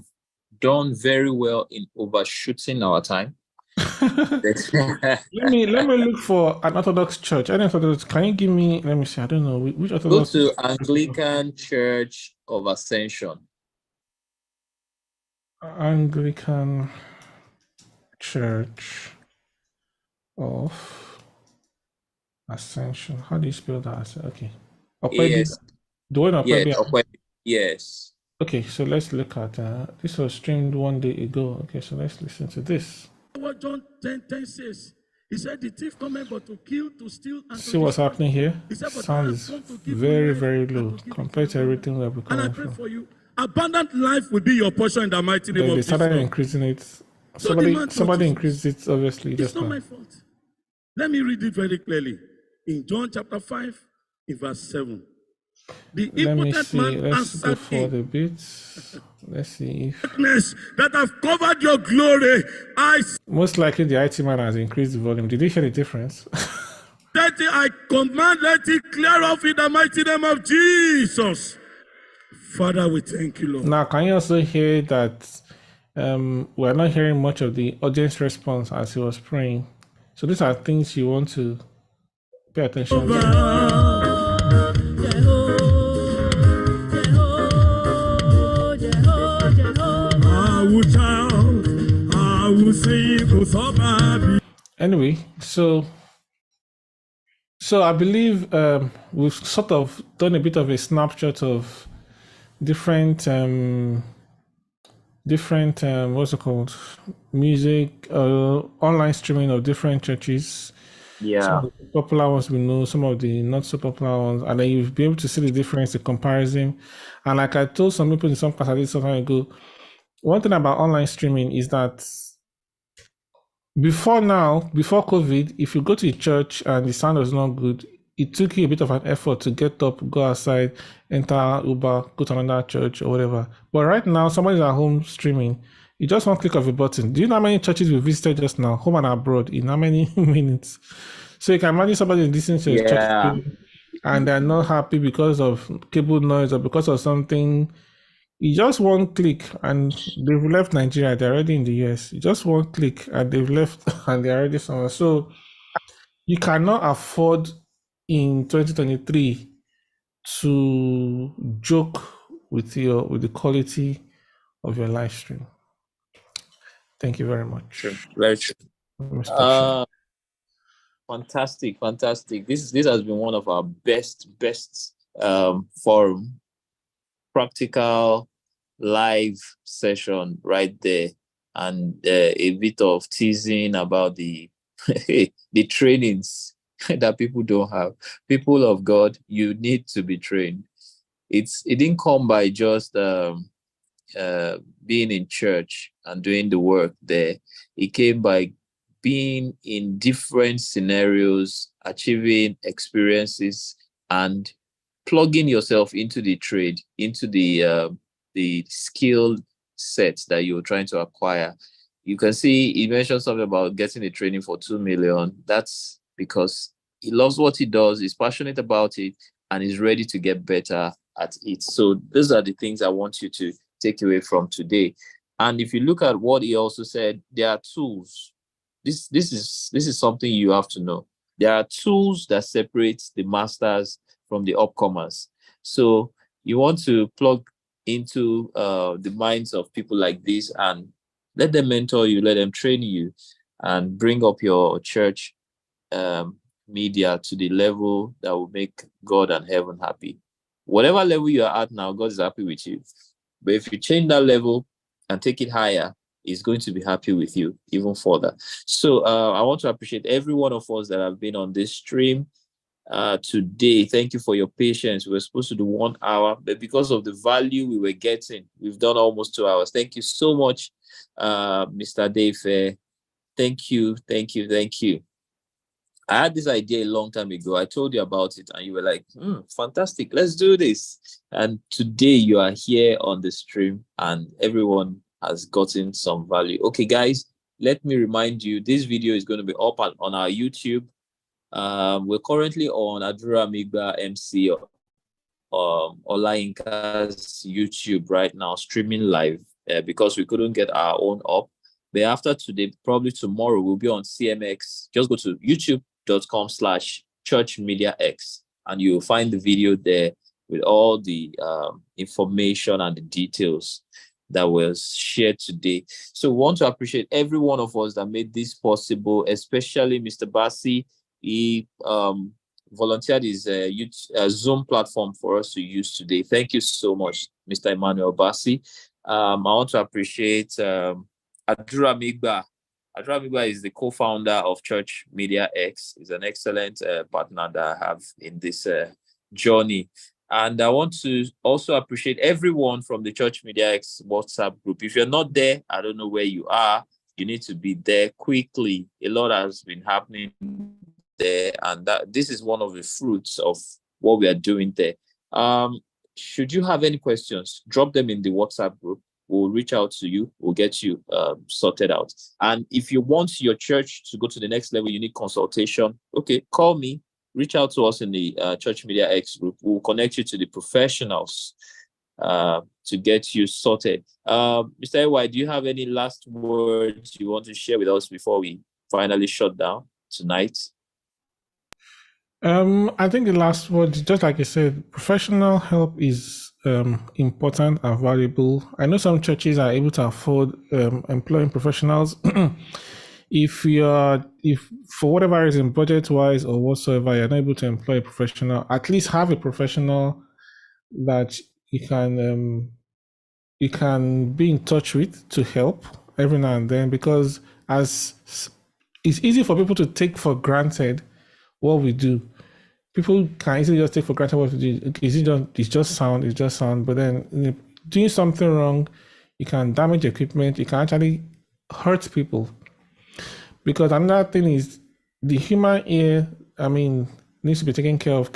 done very well in overshooting our time. let me look for an Orthodox church. Any Orthodox? Can you give me? Let me see. I don't know which Go Orthodox. to Anglican Church of Ascension. Anglican Church of Ascension. How do you spell that? Okay. Opeyemi. Yes. The one Opeyemi. Yes. Yes. Okay, so let's look at this was streamed one day ago. Okay, so let's listen to this. What John 10:10 says. He said, the thief cometh but to kill, to steal, and see what's happening here. Sound is very, very low compared to everything we're coming from. And I pray for you. Abundant life will be your portion in the mighty name of Jesus. They started increasing it. Somebody increased it, obviously. It's not my fault. Let me read it very clearly. In John chapter 5, in verse 7. Let me see. Let's go for the bits. Let's see if that have covered your glory. Most likely the IT man has increased the volume. Did you hear the difference? That I command, let it clear off in the mighty name of Jesus. Father, we thank you, Lord. Now, can you also hear that we're not hearing much of the audience response as he was praying? So these are things you want to pay attention to. Anyway, so I believe we've sort of done a bit of a snapshot of different what's it called, music, online streaming of different churches. Yeah, some of the popular ones we know, some of the not so popular ones, and then you'll be able to see the difference, the comparison. And like I told some people in some class I did some time ago, one thing about online streaming is that before COVID, if you go to a church and the sound was not good, it took you a bit of an effort to get up, go outside, enter Uber, go to another church or whatever. But right now, somebody's at home streaming. You just one click of a button. Do you know how many churches we visited just now, home and abroad, in how many minutes? So you can imagine somebody listening to a church and they're not happy because of cable noise or because of something. You just one click and they've left Nigeria. They're already in the US. You just one click and they've left and they're already somewhere. So you cannot afford in 2023 to joke with the quality of your live stream. Thank you very much. True. Very true. Fantastic. This has been one of our best forum. Practical live session right there, and a bit of teasing about the the trainings that people don't have. People of God, you need to be trained. It didn't come by just being in church and doing the work there. It came by being in different scenarios, achieving experiences, and plugging yourself into the trade, into the skill sets that you're trying to acquire. You can see he mentioned something about getting a training for 2 million. That's because he loves what he does, he's passionate about it, and he's ready to get better at it. So those are the things I want you to take away from today. And if you look at what he also said, there are tools. This is something you have to know. There are tools that separate the masters from the upcomers. So you want to plug into the minds of people like this and let them mentor you, let them train you, and bring up your church media to the level that will make God and heaven happy. Whatever level you are at now, God is happy with you. But if you change that level and take it higher, He's going to be happy with you even further. So I want to appreciate every one of us that have been on this stream today. Thank you for your patience. We were supposed to do 1 hour, but because of the value we were getting, we've done almost 2 hours. Thank you so much, Mr. Adeife. Thank you. I had this idea a long time ago. I told you about it and you were like, fantastic, let's do this. And today you are here on the stream and everyone has gotten some value. Okay, guys, let me remind you, this video is going to be up on our YouTube. We're currently on Adura Migba MC Olayinka's YouTube right now, streaming live because we couldn't get our own up. But after today, probably tomorrow, we'll be on CMX. Just go to youtube.com/churchmediax and you'll find the video there with all the information and the details that was shared today. So we want to appreciate every one of us that made this possible, especially Mr. Bassi. He volunteered his Zoom platform for us to use today. Thank you so much, Mr. Emmanuel Bassi. I want to appreciate Adura Migba. Adura Migba is the co-founder of Church Media X. He's an excellent partner that I have in this journey. And I want to also appreciate everyone from the Church Media X WhatsApp group. If you're not there, I don't know where you are. You need to be there quickly. A lot has been happening there, and this is one of the fruits of what we are doing there. Should you have any questions, drop them in the WhatsApp group. We'll reach out to you. We'll get you sorted out. And if you want your church to go to the next level, you need consultation. Okay, call me. Reach out to us in the Church Media X group. We'll connect you to the professionals to get you sorted. Mr. AY, do you have any last words you want to share with us before we finally shut down tonight? I think the last word, just like you said, professional help is important and valuable. I know some churches are able to afford employing professionals. If for whatever reason, budget-wise or whatsoever, you're not able to employ a professional, at least have a professional that you can be in touch with to help every now and then, because as it's easy for people to take for granted what we do. People can easily just take for granted what we do. It's just sound. But then doing something wrong, you can damage equipment. You can actually hurt people. Because another thing is the human ear, needs to be taken care of.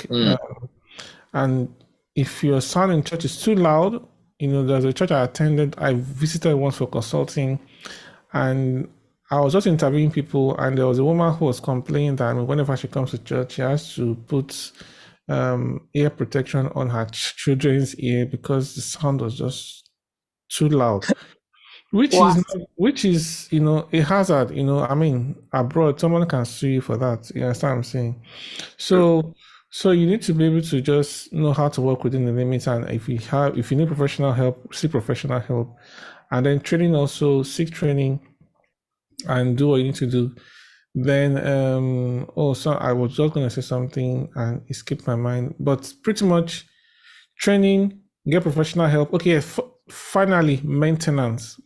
And if your sound in church is too loud, there's a church I attended, I visited once for consulting, and I was just interviewing people, and there was a woman who was complaining that whenever she comes to church, she has to put ear protection on her children's ear because the sound was just too loud. Which is a hazard. Abroad someone can sue you for that. You understand what I'm saying? So you need to be able to just know how to work within the limits, and if you need professional help, seek professional help, and then training also, seek training and do what you need to do. Then so I was just going to say something and it skipped my mind, but pretty much training, get professional help. Okay, finally, maintenance.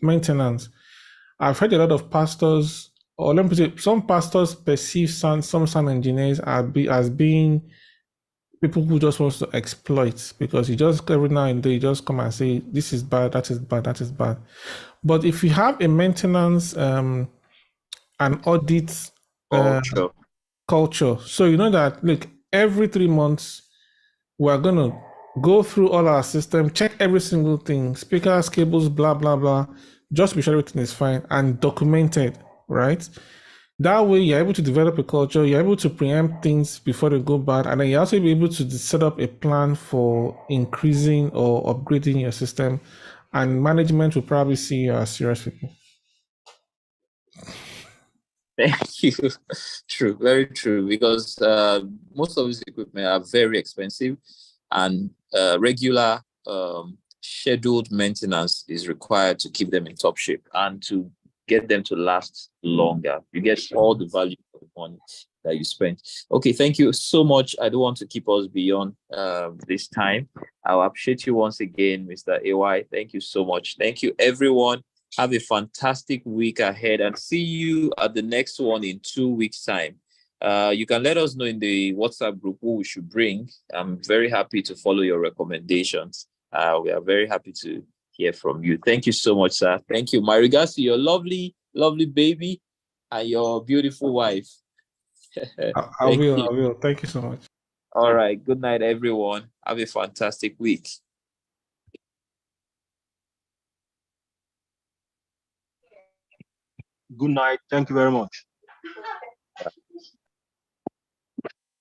I've heard a lot of pastors, or let me say, some pastors perceive some sound engineers as being people who just wants to exploit, because you just every now and then you just come and say this is bad, that is bad, that is bad. But if you have a maintenance and audit culture, so you know that, look, every 3 months we're gonna go through all our system, check every single thing, speakers, cables, blah blah blah, just be sure everything is fine and documented, right? That way you're able to develop a culture, you're able to preempt things before they go bad, and then you're also able to set up a plan for increasing or upgrading your system, and management will probably see you as serious people. Thank you. True, very true, because most of this equipment are very expensive, and regular scheduled maintenance is required to keep them in top shape and to get them to last longer. You get all the value for the money that you spent. Okay, thank you so much. I don't want to keep us beyond this time. I'll appreciate you once again, Mr. AY. Thank you so much. Thank you, everyone. Have a fantastic week ahead, and see you at the next one in 2 weeks' time. You can let us know in the WhatsApp group who we should bring. I'm very happy to follow your recommendations. We are very happy to hear from you. Thank you so much, sir. Thank you. My regards to your lovely, lovely baby and your beautiful wife. I will. Thank you so much. All right. Good night, everyone. Have a fantastic week. Good night. Thank you very much.